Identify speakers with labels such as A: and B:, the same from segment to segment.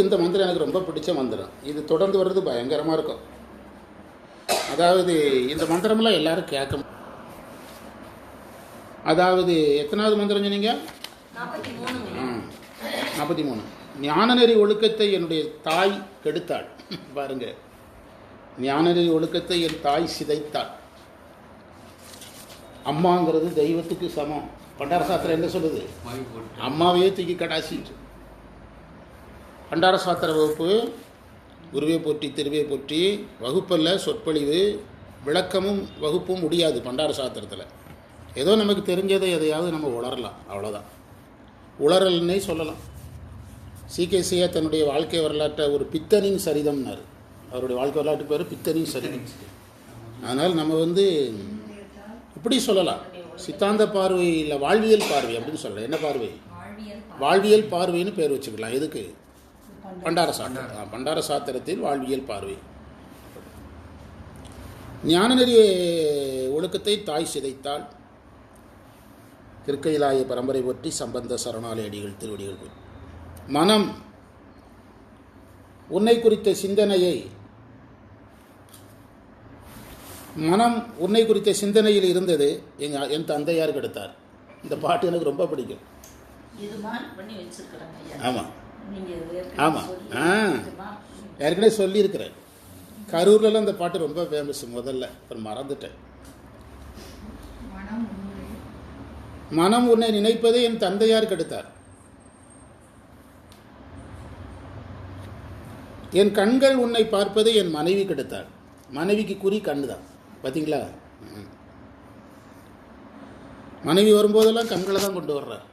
A: இந்த மந்திரம் எனக்கு ரொம்ப பிடிச்ச மந்திரம். இது தொடர்ந்து வர்றது பயங்கரமாக இருக்கும். அதாவது இந்த மந்திரமெல்லாம் எல்லாரும் கேட்க. அதாவது எத்தனாவது மந்திரம் சொன்னீங்க? 43. ஞானநெறி ஒழுக்கத்தை என்னுடைய தாய் கெடுத்தாள். பாருங்க, ஞானநெறி ஒழுக்கத்தை என் தாய் சிதைத்தாள். அம்மாங்கிறது தெய்வத்துக்கு சமம். பண்டார சாஸ்திரம் என்ன சொல்லுது? அம்மாவையே தூக்கி கடாசிட்டு. பண்டார சாஸ்திர வகுப்பு குருவை போற்றி திருவை போற்றி வகுப்பல்ல, சொற்பொழிவு விளக்கமும் வகுப்பும் முடியாது பண்டார சாஸ்திரத்தில். ஏதோ நமக்கு தெரிஞ்சதை எதையாவது நம்ம உளரலாம், அவ்வளோதான். உளறல்னே சொல்லலாம். சிகேசியா தன்னுடைய வாழ்க்கை வரலாற்றை ஒரு பித்தனின் சரிதம்னார். அவருடைய வாழ்க்கை வரலாற்று பேர் பித்தனின் சரிதம். அதனால் நம்ம இப்படி சொல்லலாம், சித்தாந்த பார்வை இல்லை, வாழ்வியல் பார்வை அப்படின்னு சொல்லலாம். என்ன பார்வை? வாழ்வியல் பார்வைன்னு பேர் வச்சுக்கலாம். எதுக்கு? பண்டார சாஸ்திரம். பண்டார சாஸ்திரத்தில் வாழ்வியல் பார்வை. ஞானநெறி ஒழுக்கத்தை தாய் சிதைத்தாள். திருக்கையிலாய பரம்பரை பற்றி சம்பந்த சரணாலய அடிகள் திருவடிகள் போய். மனம் உன்னை குறித்த சிந்தனையை, மனம் உன்னை குறித்த சிந்தனையில் இருந்தது என் தந்தையார் கெடுத்தார். இந்த பாட்டு எனக்கு ரொம்ப பிடிக்கும். ஆமாம் ஆமாம், ஏற்கனவே சொல்லியிருக்கிறேன். கரூர்லலாம் இந்த பாட்டு ரொம்ப ஃபேமஸ் முதல்ல, அப்புறம் மறந்துட்டேன். மனம் உன்னை நினைப்பதை என் தந்தையார் கெடுத்தார். என் கண்கள் உன்னை பார்ப்பதை என் மனைவி கெடுத்தார். மனைவிக்கு குறி கண்ணு தான், பார்த்தீங்களா? மனைவி வரும்போதெல்லாம் கண்களை தான் கொண்டு வர்றார்.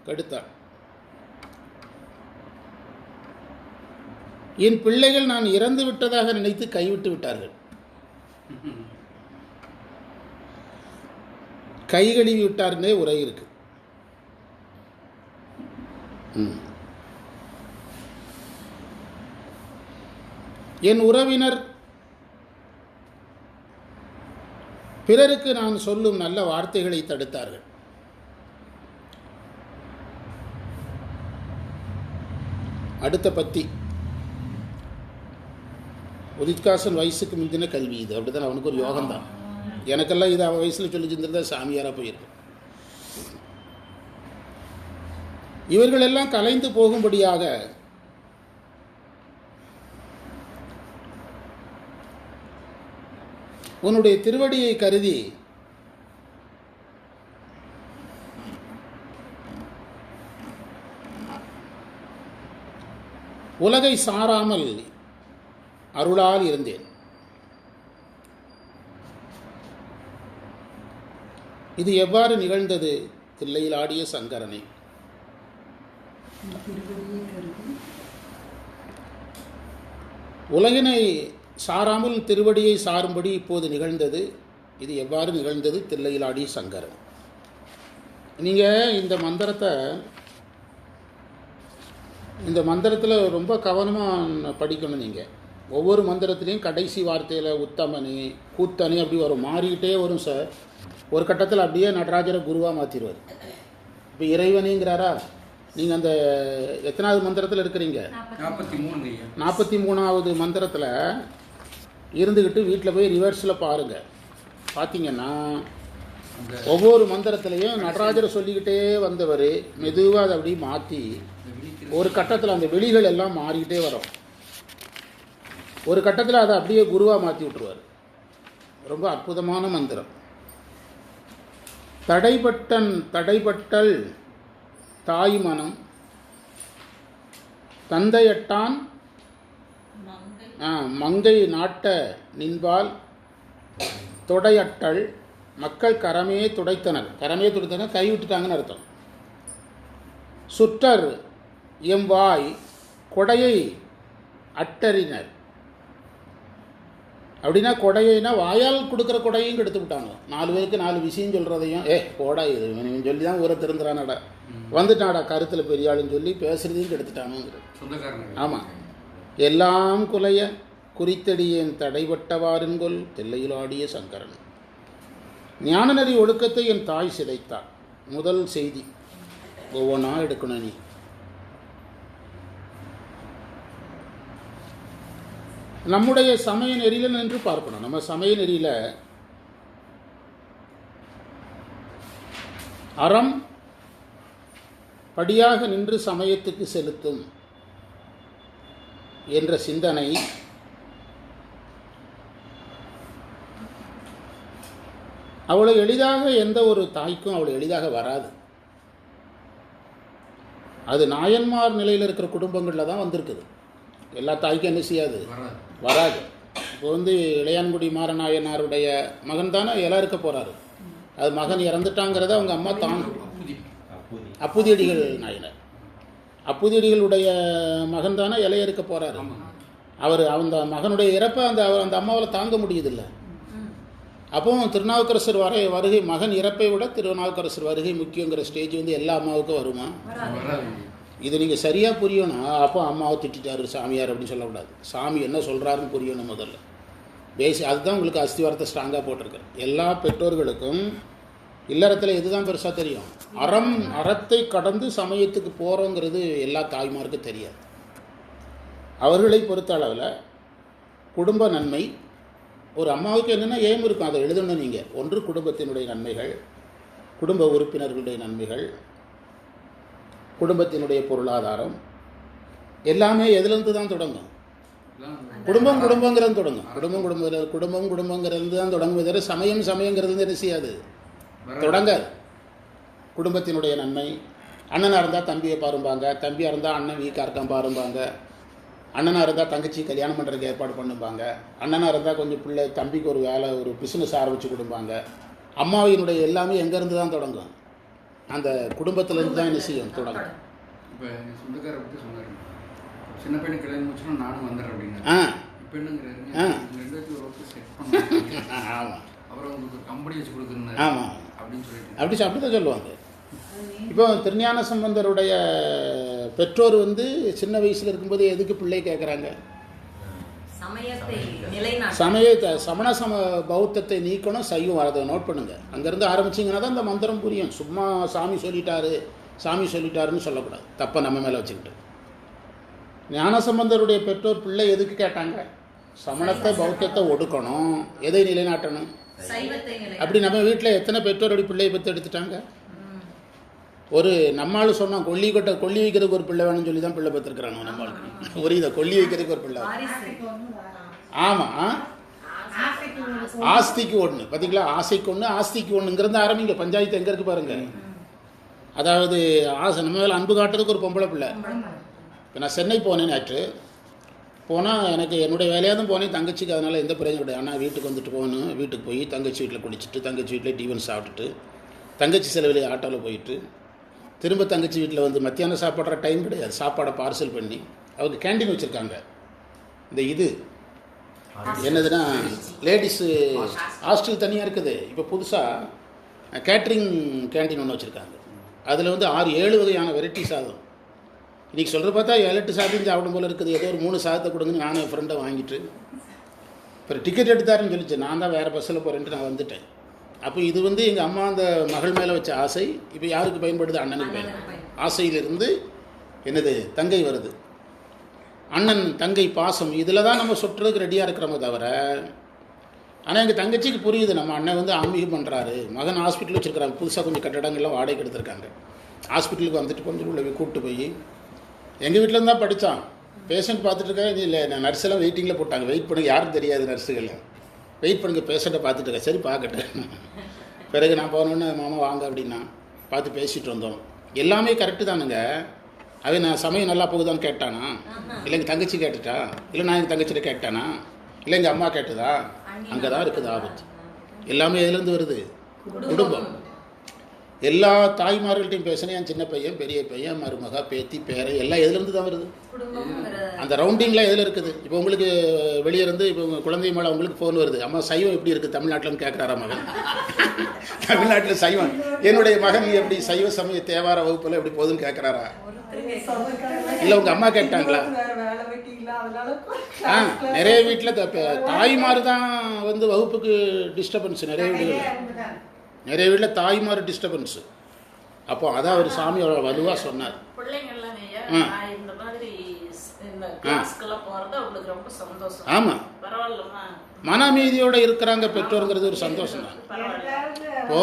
A: கெடுத்தார். என் பிள்ளைகள் நான் இறந்து விட்டதாக நினைத்து கைவிட்டு விட்டார்கள். கை கழுவி விட்டாருன்னே உரை இருக்கு. என் உறவினர் பிறருக்கு நான் சொல்லும் நல்ல வார்த்தைகளை தடுத்தார்கள். அடுத்த பத்தி, உதித்காசன் வயசுக்கு முந்தின கல்வி இது. அப்படிதான், அவனுக்கு ஒரு யோகம்தான். எனக்கெல்லாம் இது அவன் வயசில் சொல்லி செஞ்சிருந்தா சாமியாராக போயிருக்கு. இவர்களெல்லாம் கலைந்து போகும்படியாக உன்னுடைய திருவடியை கருதி உலகை சாராமல் அருளால் இருந்தேன். இது எவ்வாறு நிகழ்ந்தது? தில்லையில் ஆடிய சங்கரனை. உலகினை சாராமல் திருவடியை சாரும்படி இப்போது நிகழ்ந்தது. இது எவ்வாறு நிகழ்ந்தது? தில்லையில் ஆடிய சங்கரன். நீங்கள் இந்த மந்திரத்தில் ரொம்ப கவனமாக படிக்கணும். நீங்கள் ஒவ்வொரு மந்திரத்துலேயும் கடைசி வார்த்தையில் உத்தமனி கூத்தனி அப்படி வரும், மாறிக்கிட்டே வரும் சார். ஒரு கட்டத்தில் அப்படியே நடராஜரை குருவாக மாற்றிடுவார். இப்போ இறைவனிங்கிறாரா? நீங்கள் அந்த எத்தனாவது மந்திரத்தில் இருக்கிறீங்க? 43வது மந்திரத்தில் இருந்துக்கிட்டு வீட்டில் போய் ரிவர்ஸில் பாருங்கள். பார்த்தீங்கன்னா ஒவ்வொரு மந்திரத்துலேயும் நடராஜரை சொல்லிக்கிட்டே வந்தவர் மெதுவாக அதை அப்படியே மாற்றி ஒரு கட்டத்தில் அந்த வெளிகள் எல்லாம் மாறிக்கிட்டே வரும். ஒரு கட்டத்தில் அதை அப்படியே குருவாக மாற்றி விட்டுருவார். ரொம்ப அற்புதமான மந்திரம். தடைப்பட்டல் தாய் மனம், தந்தையட்டான் மங்கை நாட்ட நின்பால் தொடையட்டல் மக்கள் கரமே துடைத்தனர். கரமே துடைத்தனர் கைவிட்டுட்டாங்கன்னு அர்த்தம். சுற்றர் எம்வாய் கொடையை அட்டறினர். அப்படின்னா கொடையினா வாயால் கொடுக்குற கொடையும் கெடுத்து விட்டாங்க. 4 பேருக்கு 4 விஷயம் சொல்கிறதையும் கோடா இது சொல்லி தான் ஊரை திருந்துறானடா, வந்துட்டாடா கருத்தில் பெரியாளுன்னு சொல்லி பேசுகிறதையும் கெடுத்துட்டானுங்கிறது. ஆமாம். எல்லாம் குலைய குறித்தடியேன் தடைபட்டவாருங்கொல் தில்லையில் ஆடிய சங்கரன். ஞானநெறி ஒழுக்கத்தை என் தாய் சிதைத்தாள். முதல் செய்தி ஒவ்வொன்றா எடுக்கணும். நீ நம்முடைய சமய நெறியில் நின்று பார்க்கணும். நம்ம சமய நெறியில் அறம் படியாக நின்று சமயத்துக்கு செலுத்தும் என்ற சிந்தனை அவ்வளோ எளிதாக எந்த ஒரு தாய்க்கும் அவ்வளோ எளிதாக வராது. அது நாயன்மார் நிலையில் இருக்கிற குடும்பங்களில் தான் வந்திருக்குது. எல்லா தாய்க்கும் என்ன செய்யாது, வராது. இப்போ இளையான்குடி மாறநாயனாருடைய மகன் தானே இலை இருக்க போகிறாரு. அது மகன் இறந்துட்டாங்கிறத அவங்க அம்மா தான் அப்புதியடிகள் நாயனர், அப்புதியடிகளுடைய மகன் தானே இலைய இருக்க போகிறாரு. அவர் அந்த மகனுடைய இறப்பை அந்த அம்மாவால் தாங்க முடியுதில்லை. அப்போ திருநாவுக்கரசர் வருகை, மகன் இறப்பை விட திருநாவுக்கரசர் வருகை முக்கியங்கிற ஸ்டேஜ் எல்லா அம்மாவுக்கும் வருமா? இது நீங்கள் சரியாக புரியணும். அப்போ அம்மாவை திட்டாரு சாமியார் அப்படின்னு சொல்லக்கூடாது. சாமி என்ன சொல்கிறாருன்னு புரியணும் முதல்ல. அதுதான் உங்களுக்கு அஸ்திவாரத்தை ஸ்ட்ராங்காக போட்டிருக்கிறேன். எல்லா பெற்றோர்களுக்கும் இல்லறத்தில் இதுதான் பெருசாக தெரியும். அறத்தை கடந்து சமயத்துக்கு போகிறோங்கிறது எல்லா தாய்மாருக்கும் தெரியாது. அவர்களை பொறுத்த அளவில் குடும்ப நன்மை ஒரு அம்மாவுக்கு என்னென்ன ஏம் இருக்கும், அதை எழுதணும் நீங்கள். ஒன்று குடும்பத்தினுடைய நன்மைகள், குடும்ப உறுப்பினர்களுடைய நன்மைகள், குடும்பத்தினுடைய பொருளாதாரம், எல்லாமே எதுலேருந்து தான் தொடங்கும்? குடும்பங்கிறது தொடங்கும். குடும்பங்கிறது தான் தொடங்கும். தவிர சமயங்கிறது என்ன செய்யாது, தொடங்காது. குடும்பத்தினுடைய நன்மை, அண்ணனாக இருந்தால் தம்பியை பாரும்பாங்க, தம்பியாக இருந்தால் அண்ணன் வீக்காக இருக்கான் பாரும்பாங்க, அண்ணனாக இருந்தால் தங்கச்சி கல்யாணம் பண்ணுறதுக்கு ஏற்பாடு பண்ணுவாங்க, அண்ணனாக இருந்தால் கொஞ்சம் பிள்ளை தம்பிக்கு ஒரு வேலை ஒரு பிஸ்னஸ் ஆரம்பித்து கொடுப்பாங்க. அம்மாவினுடைய எல்லாமே எங்கேருந்து தான் தொடங்கும்? அந்த குடும்பத்திலேருந்து தான் என்ன செய்யும், தொடங்கும்.
B: இப்போ சொந்தக்காரை பற்றி சொன்னார், சின்ன பையனை கல்யாணம் முடிச்சுன்னா நானும் வந்துடுறேன் அப்படின்னு. இப்போ என்னங்கிறாரு,
A: ஆமாம்,
B: அப்புறம் உங்களுக்கு கம்பெனி வச்சு கொடுக்குறேன்.
A: ஆமாம்
B: அப்படின்னு சொல்லிட்டு
A: அப்படி தான் சொல்லுவாங்க. இப்போ திருஞான சம்பந்தருடைய பெற்றோர் சின்ன வயசில் இருக்கும்போது எதுக்கு பிள்ளை கேட்குறாங்க? சமண பௌத்தத்தை நீக்கணும், சைவம் வரதை நோட் பண்ணுங்கள். அங்கேருந்து ஆரம்பிச்சிங்கன்னா தான் இந்த மந்திரம் புரியும். சும்மா சாமி சொல்லிட்டாருன்னு சொல்லக்கூடாது, தப்பை நம்ம மேலே வச்சுக்கிட்டு. ஞானசம்பந்தருடைய பெற்றோர் பிள்ளை எதுக்கு கேட்டாங்க? சமணத்தை பௌத்தத்தை ஒடுக்கணும், எதை நிலைநாட்டணும். அப்படி நம்ம வீட்டில் எத்தனை பெற்றோர் அப்படி பிள்ளையை பற்றி எடுத்துட்டாங்க? ஒரு நம்மால் சொன்னோம், கொல்லி வைக்கிறதுக்கு ஒரு பிள்ளை வேணும்னு சொல்லி தான் பிள்ளை பெற்றுருக்குறாங்க. நம்மளுக்கு ஒரு இதை கொல்லி வைக்கிறதுக்கு ஒரு பிள்ளை. ஆமாம், ஆஸ்திக்கு ஒன்று. பார்த்தீங்களா, ஆசைக்கு ஒன்று ஆஸ்திக்கு ஒன்றுங்கிறது ஆரம்பிங்க. பஞ்சாயத்து எங்கே இருக்குது பாருங்கள். அதாவது நம்ம மேலே அன்பு காட்டுறதுக்கு ஒரு பொம்பளை பிள்ளை. இப்போ நான் சென்னை போனேன், நேற்று போனால் எனக்கு என்னுடைய வேலையாக தான் போனேன். தங்கச்சிக்கு அதனால் எந்த பிரச்சனை கிடையாது. ஆனால் வீட்டுக்கு போகணும். வீட்டுக்கு போய் தங்கச்சி வீட்டில் குடிச்சிட்டு, தங்கச்சி வீட்டில் டிஃபன் சாப்பிட்டுட்டு, தங்கச்சி செலவில் ஆட்டோவில் போயிட்டு, திரும்ப தங்கச்சி வீட்டில் மத்தியானம் சாப்பிட்ற டைம் கிடையாது, சாப்பாடை பார்சல் பண்ணி அவங்க கேண்டீன் வச்சுருக்காங்க. இந்த இது என்னதுன்னா லேடிஸு ஹாஸ்டல் தனியாக இருக்குது. இப்போ புதுசாக கேட்ரிங் கேண்டீன் ஒன்று வச்சுருக்காங்க. அதில் 6-7 வகையான வெரைட்டி சாதம். இன்றைக்கி சொல்கிற பார்த்தா 7-8 சாதம் சாப்பிடும் போல் இருக்குது. ஏதோ ஒரு 3 சாதத்தை கொடுங்கன்னு நானும் என் ஃப்ரெண்டை வாங்கிட்டு, இப்போ டிக்கெட் எடுத்தாருன்னு சொல்லிச்சு. நான் தான் வேறு பஸ்ஸில் போகிறேன்ட்டு நான் வந்துட்டேன். அப்போ இது எங்கள் அம்மா அந்த மகள் மேலே வச்ச ஆசை இப்போ யாருக்கு பயன்படுது? அண்ணனுக்கு பயன்படுது. ஆசையிலிருந்து என்னது தங்கை வருது. அண்ணன் தங்கை பாசம் இதில் தான் நம்ம சுற்றுறதுக்கு ரெடியாக இருக்கிறோமே தவிர. ஆனால் எங்கள் தங்கச்சிக்கு புரியுது, நம்ம அண்ணன் ஆன்மீகம் பண்ணுறாரு. மகன் ஹாஸ்பிட்டல் வச்சுருக்கிறாங்க, புதுசாக கொஞ்சம் கட்டடங்கள்லாம் வாடகைக்கு எடுத்திருக்காங்க. ஹாஸ்பிட்டலுக்கு வந்துட்டு கொஞ்சம் உள்ள கூப்பிட்டு போய் எங்கள் வீட்டில் இருந்தால் படித்தான். பேஷண்ட் பார்த்துட்டு இருக்காங்க. இல்லை, நான் நர்ஸெல்லாம் வெயிட்டிங்கில் போட்டாங்க. வெயிட் பண்ணுங்க, யாரும் தெரியாது நர்ஸுகள். வெயிட் பண்ணுங்க, பேஷண்ட்டை பார்த்துட்டு இருக்கேன். சரி பார்க்கட்டேன். பிறகு நான் போனோன்னே மாமா வாங்க அப்படின்னா பார்த்து பேசிகிட்டு வந்தோம். எல்லாமே கரெக்டு தானுங்க. அவன் நான் சமயம் நல்லா போகுதான்னு கேட்டானா? இல்லை எங்கள் தங்கச்சி கேட்டுட்டா? இல்லை நான் எங்கள் தங்கச்சிட்ட கேட்டானா? இல்லை எங்கள் அம்மா கேட்டுதா? அங்கே தான் இருக்குது ஆபத்து. எல்லாமே எதுலேருந்து வருது? குடும்பம். எல்லா தாய்மார்கள்ட்டையும் பேசினேன். என் சின்ன பையன், பெரிய பையன், மருமகா, பேத்தி, பேரை எல்லாம் எதுலேருந்து தான் வருது? அந்த ரவுண்டிங்கில் எதில் இருக்குது? இப்போ உங்களுக்கு வெளியே இருந்து இப்போ உங்கள் குழந்தை மேலே உங்களுக்கு ஃபோன் வருது, அம்மா சைவம் எப்படி இருக்குது தமிழ்நாட்டில்னு கேட்குறாரா மகன்? தமிழ்நாட்டில் சைவம் என்னுடைய மகன் எப்படி சைவ சமய தேவார வகுப்பில் எப்படி போகுதுன்னு கேட்குறாரா? இல்லை உங்கள் அம்மா கேட்டாங்களா? நிறைய வீட்டில் தாய்மார் தான் வகுப்புக்கு டிஸ்டர்பன்ஸ். நிறைய வீட்டில் தாய்மார் டிஸ்டர்பன்ஸு. அப்போ அதான் ஒரு சாமி வலுவாக சொன்னார்.
C: பிள்ளைங்கள்லாம் இந்த மாதிரி இந்த
A: ஆமாம், மன அமைதியோடு இருக்கிறாங்க பெற்றோருங்கிறது ஒரு சந்தோஷம் தான். இப்போ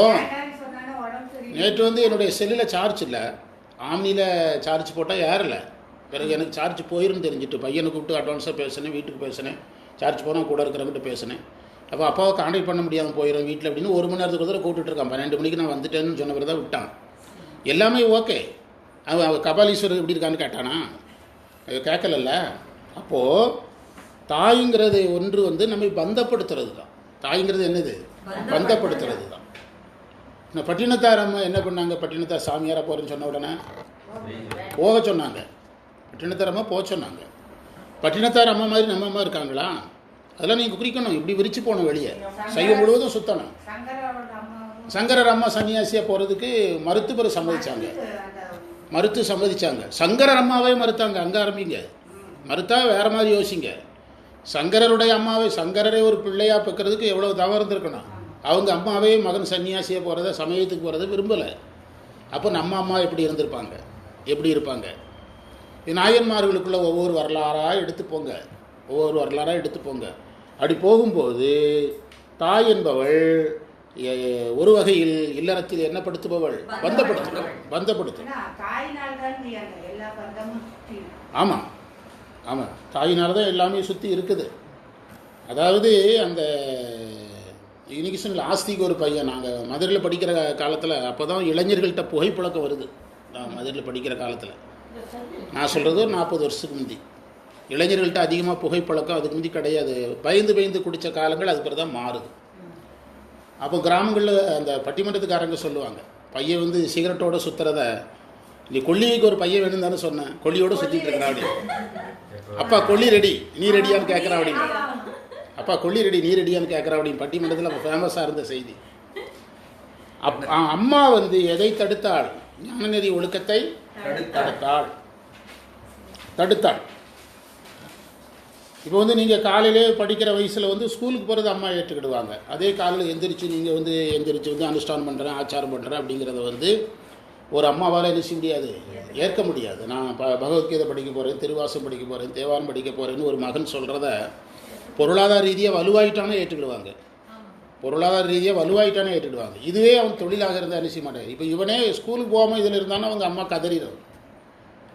A: நேற்று வந்து என்னுடைய செல்லில் சார்ஜ் இல்லை, ஆம்னியில் சார்ஜ் போட்டால் ஏறலை. பிறகு எனக்கு சார்ஜ் போயிருந்து தெரிஞ்சுட்டு பையனை கூப்பிட்டு அட்வான்ஸாக பேசினேன், வீட்டுக்கு பேசினேன், சார்ஜ் போனால் கூட இருக்கிறவங்கிட்ட பேசினேன். அப்போ அப்பாவை கான்டாக்ட் பண்ண முடியாமல் போயிடும் வீட்டில் அப்படின்னு 1 மணி நேரத்துக்கு ஒரு கூப்பிட்டுருக்கான். 12 மணிக்கு நான் வந்துட்டேன்னு சொன்ன பிறகு தான் விட்டான். எல்லாமே ஓகே. அவன் கபாலீஸ்வரர் எப்படி இருக்கான்னு கேட்டானா? கேட்கலல்ல. அப்போது தாய்ங்கிறது ஒன்று வந்து நம்மை பந்தப்படுத்துறது தான். தாய்ங்கிறது என்னது? பந்தப்படுத்துறது தான். இந்த பட்டினத்தார் அம்மா என்ன பண்ணாங்க? பட்டினத்தார் சாமியாராக போகிறேன்னு சொன்ன உடனே போக சொன்னாங்க. பட்டினத்தார் அம்மா போக சொன்னாங்க. பட்டினத்தார் அம்மா மாதிரி நம்ம அம்மா இருக்காங்களா? அதெல்லாம் நீங்கள் குறிக்கணும். இப்படி விரிச்சு போகணும் வெளியே, சைவம் முழுவதும் சுத்தணும். சங்கரர் அம்மா சன்னியாசியாக போகிறதுக்கு மருத்துவரை சம்மதிச்சாங்க. சங்கரர் அம்மாவே மறுத்தாங்க. அங்கே ஆரம்பிங்க. மறுத்தா வேறு மாதிரி யோசிங்க. சங்கரருடைய அம்மாவை, சங்கரரை ஒரு பிள்ளையாக பெக்கிறதுக்கு எவ்வளோ தவறு இருந்திருக்கணும். அவங்க அம்மாவே மகன் சன்னியாசியாக போகிறத, சமயத்துக்கு போகிறத விரும்பலை. அப்போ நம்ம அம்மா எப்படி இருந்திருப்பாங்க, எப்படி இருப்பாங்க? நாயன்மார்களுக்குள்ள ஒவ்வொரு வரலாறாக எடுத்துப்போங்க. அப்படி போகும்போது தாய் என்பவள் ஒரு வகையில் இல்லறத்தில் என்னப்படுத்துபவள், பந்தப்படுத்தும். ஆமாம், தாயினால தான் எல்லாமே சுற்றி இருக்குது. அதாவது அந்த இன்னைக்கு சொன்ன ஆஸ்திக்கு ஒரு பையன், நாங்கள் மதுரையில் படிக்கிற காலத்தில், அப்போ தான் இளைஞர்கள்ட்ட புகைப்பழக்கம் வருது. நான் மதுரையில் படிக்கிற காலத்தில், நான் சொல்கிறது ஒரு 40 வருஷத்துக்கு முந்தி, இளைஞர்கள்ட்ட அதிகமாக புகைப்பழக்கம் அதுக்கு முந்தி கிடையாது. பயந்து குடித்த காலங்கள் அது பிறகு தான் மாறுது. அப்போ கிராமங்களில் அந்த பட்டிமன்றத்துக்காரங்க சொல்லுவாங்க, பையன் வந்து சிகரெட்டோடு சுற்றுறத, நீ கொல்லிக்கு ஒரு பையன் வேணும் தானே சொன்னேன், கொல்லியோடு சுற்றிட்டு இருக்கிறா அப்படின்னு. அப்பா கொல்லி ரெடி, நீ ரெடியான்னு கேட்குறா அப்படின்னு. அப்பா கொல்லி ரெடி, நீ ரெடியான்னு கேட்குறா அப்படின்னு பட்டிமன்றத்தில் அப்போ ஃபேமஸாக இருந்த செய்தி. அம்மா வந்து எதை தடுத்தாள்? ஞானநெறி ஒழுக்கத்தை தடுத்தாள். இப்போ வந்து நீங்கள் காலையிலே படிக்கிற வயசில் வந்து ஸ்கூலுக்கு போகிறது அம்மா ஏற்றுக்கிடுவாங்க. அதே காலையில் நீங்கள் வந்து எந்திரிச்சு அனுஷ்டானம் பண்ணுறேன், ஆச்சாரம் பண்ணுறேன் அப்படிங்கிறத வந்து ஒரு அம்மாவால் என்ன செய்ய முடியாது, ஏற்க முடியாது. நான் பகவத்கீதை படிக்க போகிறேன், திருவாசம் படிக்க போகிறேன், தேவாரம் படிக்க போகிறேன்னு ஒரு மகன் சொல்கிறத பொருளாதார ரீதியாக வலுவாயிட்டானே ஏற்றுக்கிடுவாங்க. இதுவே அவன் தொழிலாக இருந்தால் என்ன செய்ய மாட்டேன். இப்போ இவனே ஸ்கூலுக்கு போகாமல் இதில் இருந்தாலும் அவங்க அம்மா கதறிடும்,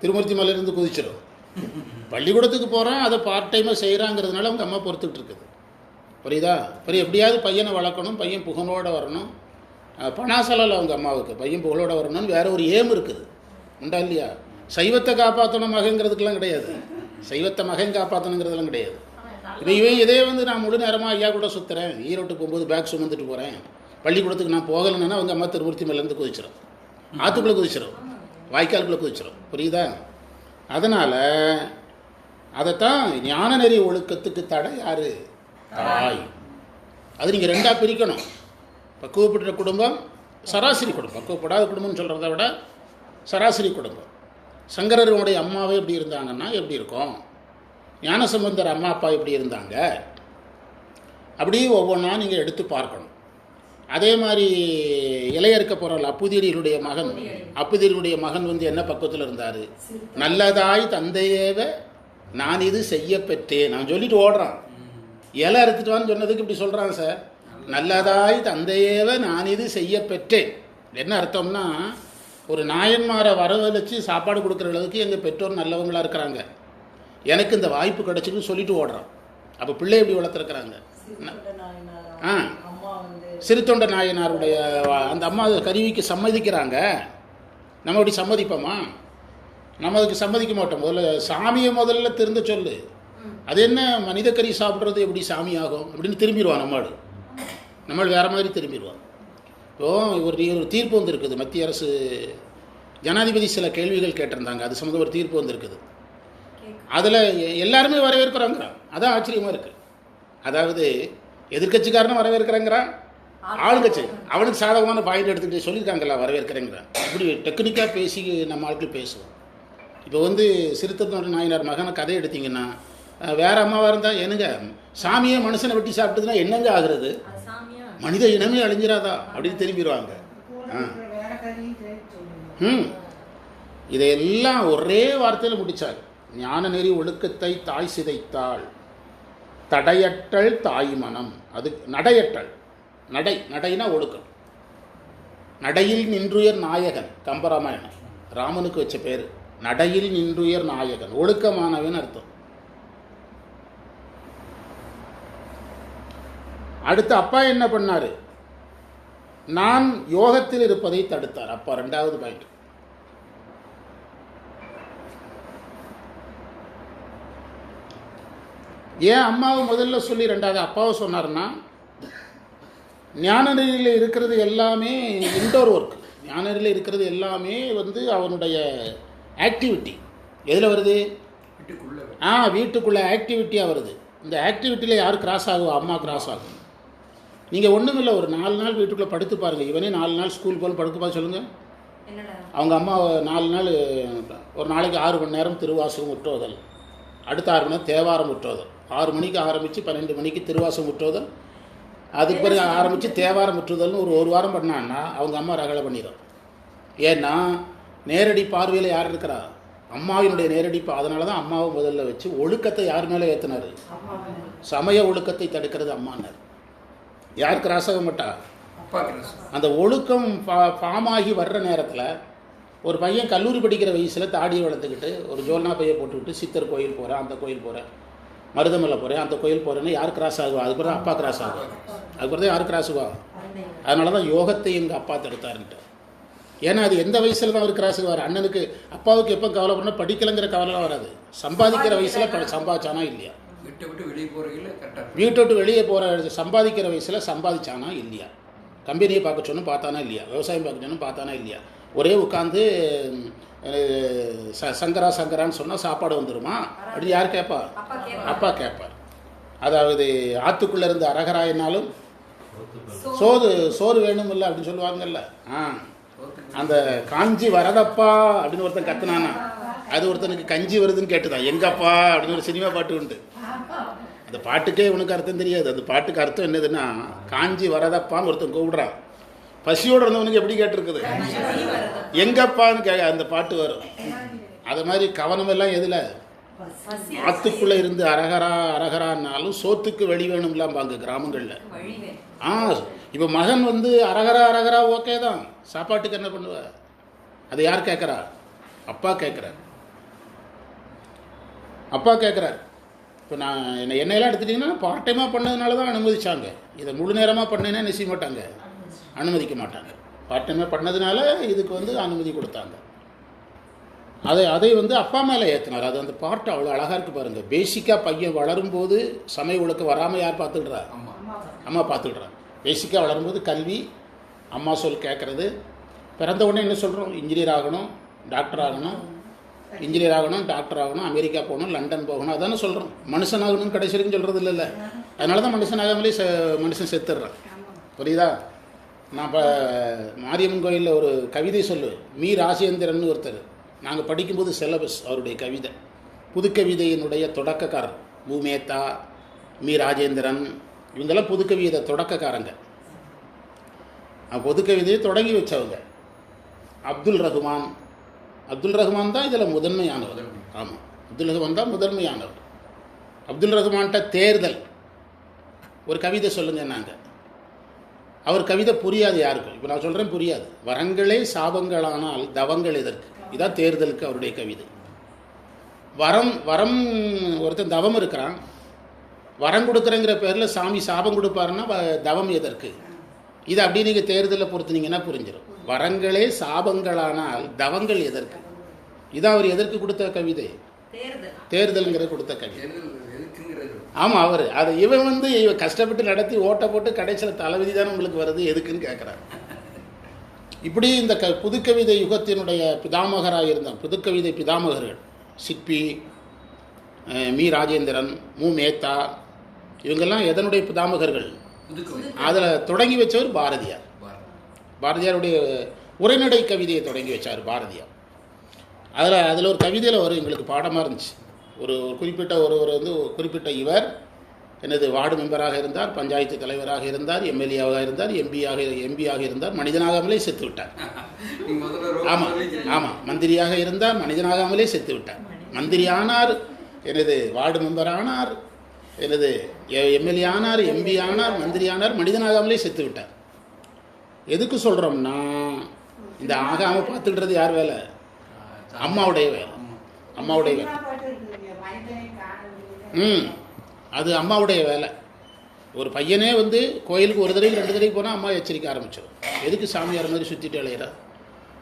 A: திருமூர்த்தி மலையிலேருந்து குதிச்சிடும். பள்ளிக்கூடத்துக்கு போகிறான், அதை பார்ட் டைமாக செய்கிறாங்கிறதுனால அவங்க அம்மா பொறுத்துக்கிட்டு இருக்குது. புரியுதா? எப்படியாவது பையனை வளர்க்கணும், பையன் புகழோடு வரணும். பணாசலால் அவங்க அம்மாவுக்கு பையன் புகழோடு வரணும்னு வேறு ஒரு ஏம் இருக்குது, உண்டா இல்லையா? சைவத்தை காப்பாற்றணும் மகங்கிறதுக்கெல்லாம் கிடையாது, சைவத்தை மகன் காப்பாற்றணுங்கிறதுலாம் கிடையாது. இவன் இதே வந்து நான் முழு நேரமாக ஐயா கூட சுற்றுறேன், ஈரோட்டுக்கு போகும்போது பேக் சுமந்துட்டு போகிறேன், பள்ளிக்கூடத்துக்கு நான் போகலைன்னா அவங்க அம்மா திருமூர்த்தி மேலேருந்து குதிச்சிடும், ஆற்றுக்குள்ளே குதிச்சிடும், வாய்க்காலுக்குள்ளே குதிச்சிடும். புரியுதா? அதனால் அதைத்தான் ஞான நெறி ஒழுக்கத்துக்கு தடை யார்? தாய். அது நீங்கள் 2ஆக பிரிக்கணும். பக்குவப்பட்ட குடும்பம், சராசரி குடும்பம். பக்குவப்படாத குடும்பம்னு சொல்கிறத விட சராசரி குடும்பம். சங்கரருடைய அம்மாவே எப்படி இருந்தாங்கன்னா எப்படி இருக்கும், ஞானசம்பந்தர் அம்மா அப்பா எப்படி இருந்தாங்க, அப்படி ஒவ்வொன்றா நீங்கள் எடுத்து பார்க்கணும். அதே மாதிரி இளையறுக்க போகிறவள் அப்புதியருடைய மகன் வந்து என்ன பக்குவத்தில் இருந்தார்? நல்லதாய் தந்தையேவ நான் இது செய்ய பெற்றேன். நான் சொல்லிட்டு ஓடுறான், இலை அறுத்துட்டுவான்னு சொன்னதுக்கு இப்படி சொல்கிறான் சார். நல்லதாய் தந்தையேவ நான் இது செய்ய பெற்றேன். என்ன அர்த்தம்னா, ஒரு நாயன்மாரை வரவழைச்சு சாப்பாடு கொடுக்குற அளவுக்கு எங்கள் பெற்றோர் நல்லவங்களாக இருக்கிறாங்க, எனக்கு இந்த வாய்ப்பு கிடச்சின்னு சொல்லிட்டு ஓடுறான். அப்போ பிள்ளை எப்படி வளர்த்துருக்குறாங்க? சிறுத்தொண்ட நாயனாருடைய அந்த அம்மா கருவிக்கு சம்மதிக்கிறாங்க. நம்ம அப்படி சம்மதிப்போமா? நம்ம அதுக்கு சம்மதிக்க மாட்டோம். சாமியை முதல்ல திருந்த சொல்லு. அது என்ன மனித கறி சாப்பிட்றது எப்படி சாமி ஆகும் அப்படின்னு திரும்பிடுவான். நம்மள் வேறு மாதிரி திரும்பிடுவான். இப்போ ஒரு தீர்ப்பு வந்துருக்குது, மத்திய அரசு ஜனாதிபதி சில கேள்விகள் கேட்டிருந்தாங்க, அது சம்மந்தம் ஒரு தீர்ப்பு வந்துருக்குது. அதில் எல்லாருமே வரவேற்கிறாங்கிறான். அதான் ஆச்சரியமாக இருக்குது. அதாவது எதிர்கட்சிக்காரனும் வரவேற்கிறாங்கிறான், ஆளுங்கட்சி அவனுக்கு சாதகமான பாயிண்ட் எடுத்துக்கிட்டு சொல்லியிருக்காங்களா வரவேற்கிறேங்கிறான். இப்படி டெக்னிக்காக பேசி நம்ம ஆட்கள் பேசுவோம். இப்போ வந்து சிறுத்தொண்ட நாயனார் மகனை கதை எடுத்திங்கன்னா, வேறு அம்மாவாக இருந்தால் என்னங்க சாமியை மனுஷனை வெட்டி சாப்பிட்டதுன்னா என்னங்க ஆகுறது, மனித இனமே அழிஞ்சிடாதா அப்படின்னு திரும்பிடுவாங்க. இதையெல்லாம் ஒரே வார்த்தையில் முடித்தார். ஞான நெறி ஒழுக்கத்தை தாய் சிதைத்தாள். தடையற்றல் தாய் மனம். அது நடையற்றல். நடைனா ஒழுக்கம். நடையில் நின்றுயர் நாயகன். கம்பராமாயணம் ராமனுக்கு வச்ச பேர். நடையில் நின்றுயர் நாயகன், ஒழுக்கமானவன் அர்த்தம். அடுத்து அப்பா என்ன பண்ணாரு? நான் யோகத்தில் இருப்பதை தடுத்தார். அப்பா ரெண்டாவது பாயிண்ட். ஏன் அம்மாவை முதல்ல சொல்லி ரெண்டாவது அப்பாவை சொன்னார்னா, ஞான நெறியில் இருக்கிறது எல்லாமே இன்டோர் ஒர்க். ஞான நெறியில் இருக்கிறது எல்லாமே அவனுடைய ஆக்டிவிட்டி எதில் வருது? வீட்டுக்குள்ளே ஆக்டிவிட்டியாக வருது. இந்த ஆக்டிவிட்டியில் யார் கிராஸ் ஆகுவா? அம்மா கிராஸ் ஆகும். நீங்கள் ஒன்றும் இல்லை, ஒரு 4 நாள் வீட்டுக்குள்ளே படுத்து பாருங்கள். இவனே 4 நாள் ஸ்கூல் போல் படுத்துப்பா சொல்லுங்கள். அவங்க அம்மா 4 நாள், ஒரு நாளைக்கு 6 மணி நேரம் திருவாசகம் முற்றோதல், அடுத்த 6 மணி நேரம் தேவாரம் முற்றோதல், 6 மணிக்கு ஆரம்பித்து 12 மணிக்கு திருவாசகம் முற்றோதல், அதுக்கு பிறகு ஆரம்பித்து தேவாரம் முற்றுதல்னு ஒரு வாரம் பண்ணான்னா அவங்க அம்மா ரகலை பண்ணிடும். ஏன்னா நேரடி பார்வையில் யார் இருக்கிறா? அம்மாவினுடைய நேரடி அதனால தான் அம்மாவை முதல்ல வச்சு ஒழுக்கத்தை யார் மேலே ஏற்றினார்? சமய ஒழுக்கத்தை தடுக்கிறது அம்மானார். யார் கிராஸாக மாட்டா? அந்த ஒழுக்கம் ஃபார்ம் ஆகி வர்ற நேரத்தில் ஒரு பையன் கல்லூரி படிக்கிற வயசில் தாடியை வளர்த்துக்கிட்டு ஒரு ஜோல்னா பையை போட்டுக்கிட்டு சித்தர் கோயில் போகிறேன், அந்த கோயில் போகிறேன், மருதமலை போகிறேன், அந்த கோயில் போகிறேன்னு யார் கிராஸ் ஆகுவா? அதுக்கு பிறகு அப்பா கிராஸ் ஆகுவா. அதுக்கு பிறகு யார் கிராஸ் ஆகுவா? அதனால தான் யோகத்தை எங்கள் அப்பா தடுத்தாருன்ட்டு. ஏன்னா அது எந்த வயசில் தான் அவர் கிராஸ் ஆகுவார்? அண்ணனுக்கு அப்பாவுக்கு எப்போ கவலை பண்ணால் படிக்கலைங்கிற கவலைலாம் வராது. சம்பாதிக்கிற வயசில் சம்பாதிச்சானா இல்லையா? வீட்டை விட்டு வெளியே போகிற சம்பாதிக்கிற வயசில் சம்பாதிச்சானா இல்லையா? கம்பெனியை பார்க்க சொன்னும் பார்த்தானா இல்லையா? விவசாயம் பார்க்க சொன்னும் பார்த்தானா இல்லையா? ஒரே உட்காந்து சங்கரான்னு சொன்னால் சாப்பாடு வந்துடுமா அப்படின்னு யார் கேட்பா? அப்பா கேட்பார். அதாவது ஆற்றுக்குள்ளே இருந்து அரகராயினாலும் சோறு வேணும் இல்லை அப்படின்னு சொல்லுவாங்கல்ல. அந்த காஞ்சி வரதப்பா அப்படின்னு ஒருத்தன் கத்துனானா, அது ஒருத்தனுக்கு கஞ்சி வருதுன்னு கேட்டுதான். எங்கப்பா அப்படின்னு ஒரு சினிமா பாட்டு உண்டு. அந்த பாட்டுக்கே உனக்கு அர்த்தம் தெரியாது. அந்த பாட்டுக்கு அர்த்தம் என்னதுன்னா, காஞ்சி வரதப்பான்னு ஒருத்தன் கூப்பிடுறான். பசியோடு இருந்தவனுக்கு எப்படி கேட்டிருக்குது? எங்கப்பான்னு அந்த பாட்டு வரும். அது மாதிரி கவனம் எல்லாம் எதில்? ஆத்துக்குள்ளே இருந்து அரகரான்னாலும் சோத்துக்கு வெளி வேணும்லாம்பாங்க கிராமங்களில். இப்போ மகன் அரகரா ஓகே தான், சாப்பாட்டுக்கு என்ன பண்ணுவ? அது யார் கேட்குறா? அப்பா கேட்குறார். இப்போ நான் என்னையெல்லாம் எடுத்துட்டிங்கன்னா பார்ட் டைமாக பண்ணதுனால தான் அனுமதிச்சாங்க. இதை முழு நேரமாக பண்ணேன்னா என்ன செய்ய மாட்டாங்க? அனுமதிக்க மாட்டாங்க. பார்ட் டைமாக பண்ணதுனால இதுக்கு அனுமதி கொடுத்தாங்க. அதை அப்பா மேலே ஏற்றினார். அது அந்த பாட்டு அவ்வளோ அழகாக இருக்குது பாருங்கள். பேசிக்காக பையன் வளரும்போது சமய ஒழுக்கம் வராமல் யார் பார்த்துக்கிட்றா? அம்மா பார்த்துக்கிட்றாங்க. பேசிக்காக வளரும்போது கல்வி, அம்மா சொல் கேட்குறது. பிறந்த உடனே என்ன சொல்கிறோம்? இன்ஜினியர் ஆகணும், டாக்டர் ஆகணும், டாக்டர் ஆகணும், அமெரிக்கா போகணும், லண்டன் போகணும், அதானே சொல்கிறோம். மனுஷன் ஆகணும்னு கடைசி வரைக்கும் சொல்கிறது இல்லைல்ல. அதனால தான் மனுஷன் ஆகாமலே மனுஷன் செத்துடுறான். புரியுதா? நான் இப்போ மாரியம்மன் கோயிலில் ஒரு கவிதை சொல்லுவேன். மீ ராஜேந்திரன் ஒருத்தர், நாங்கள் படிக்கும்போது சிலபஸ் அவருடைய கவிதை, புதுக்கவிதையினுடைய தொடக்கக்காரர். பூமேத்தா, மீ ராஜேந்திரன், இவங்கெல்லாம் புதுக்கவிதை தொடக்கக்காரங்க. புதுக்கவிதையை தொடங்கி வச்சவங்க. அப்துல் ரஹ்மான் தான் இதில் முதன்மையானவர். ஆமாம், அப்துல் ரஹ்மான் தான் முதன்மையானவர். அப்துல் ரஹ்மான்கிட்ட தேர்தல் ஒரு கவிதை சொல்லுங்கள் நாங்கள். அவர் கவிதை புரியாது யாருக்கும். இப்போ நான் சொல்கிறேன் புரியாது. வரங்களே சாபங்களானால் தவங்கள் எதற்கு? இதான் தேர்தலுக்கு அவருடைய கவிதை. வரம் ஒருத்தன் தவம் இருக்கிறான், வரம் கொடுக்குறேங்கிற பேரில் சாமி சாபம் கொடுப்பாருன்னா தவம் எதற்கு? இது அப்படி நீங்கள் தேர்தலில் பொறுத்துனீங்கன்னா புரிஞ்சிடும். வரங்களே சாபங்களானால் தவங்கள் எதற்கு? இதான் அவர் எதற்கு கொடுத்த கவிதை? தேர்தலுங்கிற கொடுத்த கவிதை. ஆமாம், அவர் அதை இவன் கஷ்டப்பட்டு நடத்தி ஓட்ட போட்டு கடைசியில் தலைவிதி தானே உங்களுக்கு வருது, எதுக்குன்னு கேட்குறாரு. இப்படி இந்த புதுக்கவிதை யுகத்தினுடைய பிதாமகராக இருந்தான். புதுக்கவிதை பிதாமகர்கள் சிற்பி, மீ ராஜேந்திரன், மு மேத்தா, இவங்கெல்லாம் எதனுடைய பிதாமகர்கள்? அதில் தொடங்கி வச்சவர் பாரதியார். பாரதியாருடைய உரைநடை கவிதையை தொடங்கி வச்சார் பாரதியார். அதில் ஒரு கவிதையில் ஒரு எங்களுக்கு பாடமாக இருந்துச்சு. ஒரு குறிப்பிட்ட குறிப்பிட்ட இவர் வார்டு மெம்பராக இருந்தார், பஞ்சாயத்து தலைவராக இருந்தார், எம்எல்ஏவாக இருந்தார், எம்பியாக இருந்தார், மனிதனாகாமலே செத்து விட்டார். ஆமாம், மந்திரியாக இருந்தார், மனிதனாகாமலே செத்து விட்டார். மந்திரி ஆனார், எனது வார்டு மெம்பர் ஆனார், எனது எம்எல்ஏ ஆனார், எம்பி ஆனார், மந்திரி ஆனார், மனிதனாகாமலே செத்து விட்டார். எதுக்கு சொல்கிறோம்னா, இந்த ஆகாமல் பார்த்துக்கிட்டது யார் வேலை? அம்மாவுடைய வேலை. அம்மாவுடைய வேலை. அது அம்மாவுடைய வேலை. ஒரு பையனே வந்து கோயிலுக்கு ஒரு தடவை 2 தடவை போனால் அம்மா எச்சரிக்க ஆரம்பிச்சிடும். எதுக்கு சாமியார் மாதிரி சுற்றிட்டு அலையிறா?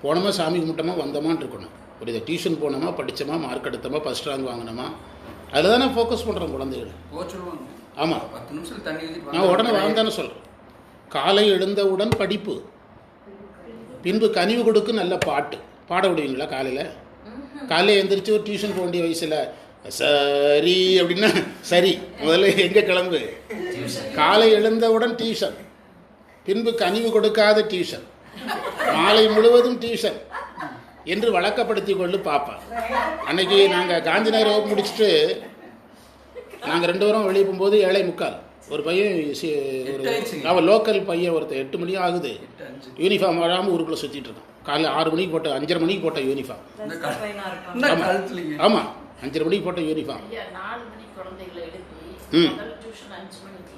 A: போனோமா சாமி கும்பிட்டோமா வந்தோமான்னு இருக்கணும். ஒரு இதை டியூஷன் போனோமா, படித்தோமா, மார்க் எடுத்தோமா, ஃபஸ்ட் ரேங்க் வாங்கினோமா, அதில் தானே ஃபோக்கஸ் பண்ணுறோம் குழந்தைகள். ஆமாம், நான் உடனே வாழ்ந்தானே சொல்கிறேன். காலை எழுந்தவுடன் படிப்பு, பின்பு கனிவு கொடுக்கு நல்ல பாட்டு. பாட விடுவீங்களா காலையில்? காலையில் எழுந்திரிச்சு ஒரு டியூஷன் போக வேண்டிய வயசில் சரி அப்படின்னா சரி, முதல்ல எங்கே கிளம்பு? காலை எழுந்தவுடன் டியூஷன், பின்பு கனிவு கொடுக்காத டியூஷன், மாலை முழுவதும் டியூஷன் என்று வழக்கப்படுத்தி கொண்டு பார்ப்பேன். அன்னைக்கு நாங்கள் காந்தி நகர் வகுப்பு முடிச்சுட்டு நாங்கள் 2 பேரும் வெளியே போகும்போது 7:45 ஒரு பையன், அவன் லோக்கல் பையன் ஒருத்தர் 8 மணி ஆகுது, யூனிஃபார்ம் வராமல் ஊருக்குள்ளே சுற்றிட்டு இருக்கான். காலையில் 6 மணிக்கு போட்ட 5:30 மணிக்கு போட்ட யூனிஃபார்ம். ஆமாம், 5:30 மணிக்கு போட்ட யூனிஃபார்ம்.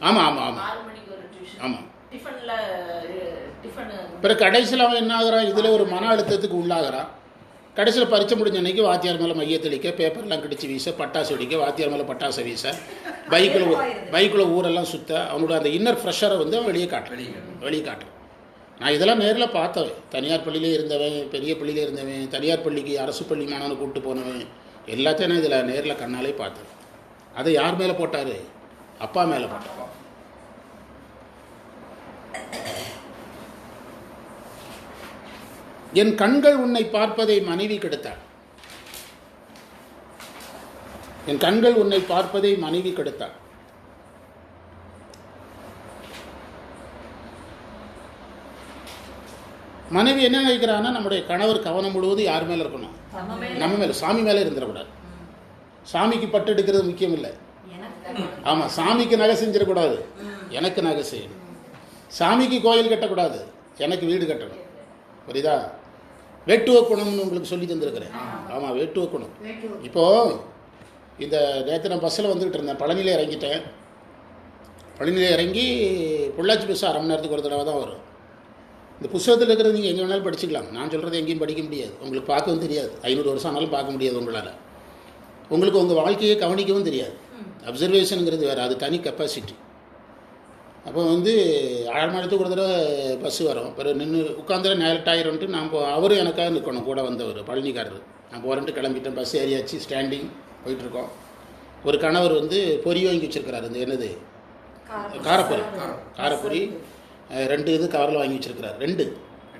A: ஆமாம் ஆமாம் ஆமாம் ஆமாம். பிறகு கடைசியில் அவன் என்ன ஆகுறான்? இதில் ஒரு மன அழுத்தத்துக்கு உள்ளாகிறான். கடைசியில் பரீட்சை முடிஞ்ச அன்றைக்கி வாத்தியார் மேலே மைய தெளிக்க, பேப்பர்லாம் கிடிச்சு வீச, பட்டாசு வெடிக்க, வாத்தியார் மேலே பட்டாசை வீச, பைக்கில் ஊரெல்லாம் சுற்ற, அவனோட அந்த இன்னர் ஃப்ரெஷரை வந்து அவன் வெளியே காட்டுறான். நான் இதெல்லாம் நேரில் பார்த்தவன். தனியார் பள்ளியிலே இருந்தவன், பெரிய பள்ளியிலே இருந்தவன், தனியார் பள்ளிக்கு அரசு பள்ளி மாணவனை கூப்பிட்டு போனவன், எல்லாத்தையும் நான் இதில் நேரில் கண்ணாலே பார்த்தேன். அதை யார் மேலே போட்டார்? அப்பா மேலே போட்டார். என் கண்கள் உன்னை பார்ப்பதை மனைவி கெடுத்தாள். என் கண்கள் உன்னை பார்ப்பதை மனைவி கெடுத்தாள். மனைவி என்ன நினைக்கிறான்னா, நம்முடைய கணவர் கவனம் முழுவதும் யார் மேலே இருக்கணும்? நம்ம மேலே, சாமி மேலே இருந்துடக்கூடாது. சாமிக்கு பட்டு எடுக்கிறது முக்கியம் இல்லை. ஆமாம், சாமிக்கு நகை செஞ்சிடக்கூடாது, எனக்கு நகை செய்யணும். சாமிக்கு கோயில் கட்டக்கூடாது, எனக்கு வீடு கட்டணும். புரியுதா? வேட்டுவ குணம்னு உங்களுக்கு சொல்லி தந்துருக்கிறேன். ஆமாம், வேட்டுவ குணம். இப்போது இந்த நேற்று நான் பஸ்ஸில் வந்துக்கிட்டு இருந்தேன், பழனியில் இறங்கிட்டேன். பழனியில் இறங்கி பொள்ளாச்சி பஸ் 1/2 மணி நேரத்துக்கு ஒரு தடவை தான் வரும். இந்த புத்தகத்தில் இருக்கிறது நீங்கள் எங்கே வேணாலும் படிச்சுக்கலாம். நான் சொல்கிறது எங்கேயும் படிக்க முடியாது, உங்களுக்கு பார்க்கவும் தெரியாது. 500 வருஷம் ஆனாலும் பார்க்க முடியாது உங்களால். உங்களுக்கு உங்கள் வாழ்க்கையை கவனிக்கவும் தெரியாது. அப்சர்வேஷனுங்கிறது வேறு, அது தனி கெப்பாசிட்டி. அப்போ வந்து 1/2 மணி நேரத்துக்கு ஒரு தடவை பஸ்ஸு வரும். பிறகு நின்று உட்காந்துட நேரட் ஆயிரும்ட்டு நான் அவரும் எனக்காக நிற்கணும், கூட வந்தவர் பழனிக்காரர். நான் போகிறேன்ட்டு கிளம்பிட்டேன். பஸ் ஏறியாச்சு, ஸ்டாண்டிங் போயிட்டுருக்கோம். ஒரு கணவர் வந்து பொரி வாங்கி வச்சுருக்கிறாரு. இந்த என்னது காரப்பொரி 2 இது கவரில் வாங்கி வச்சுருக்கிறார். 2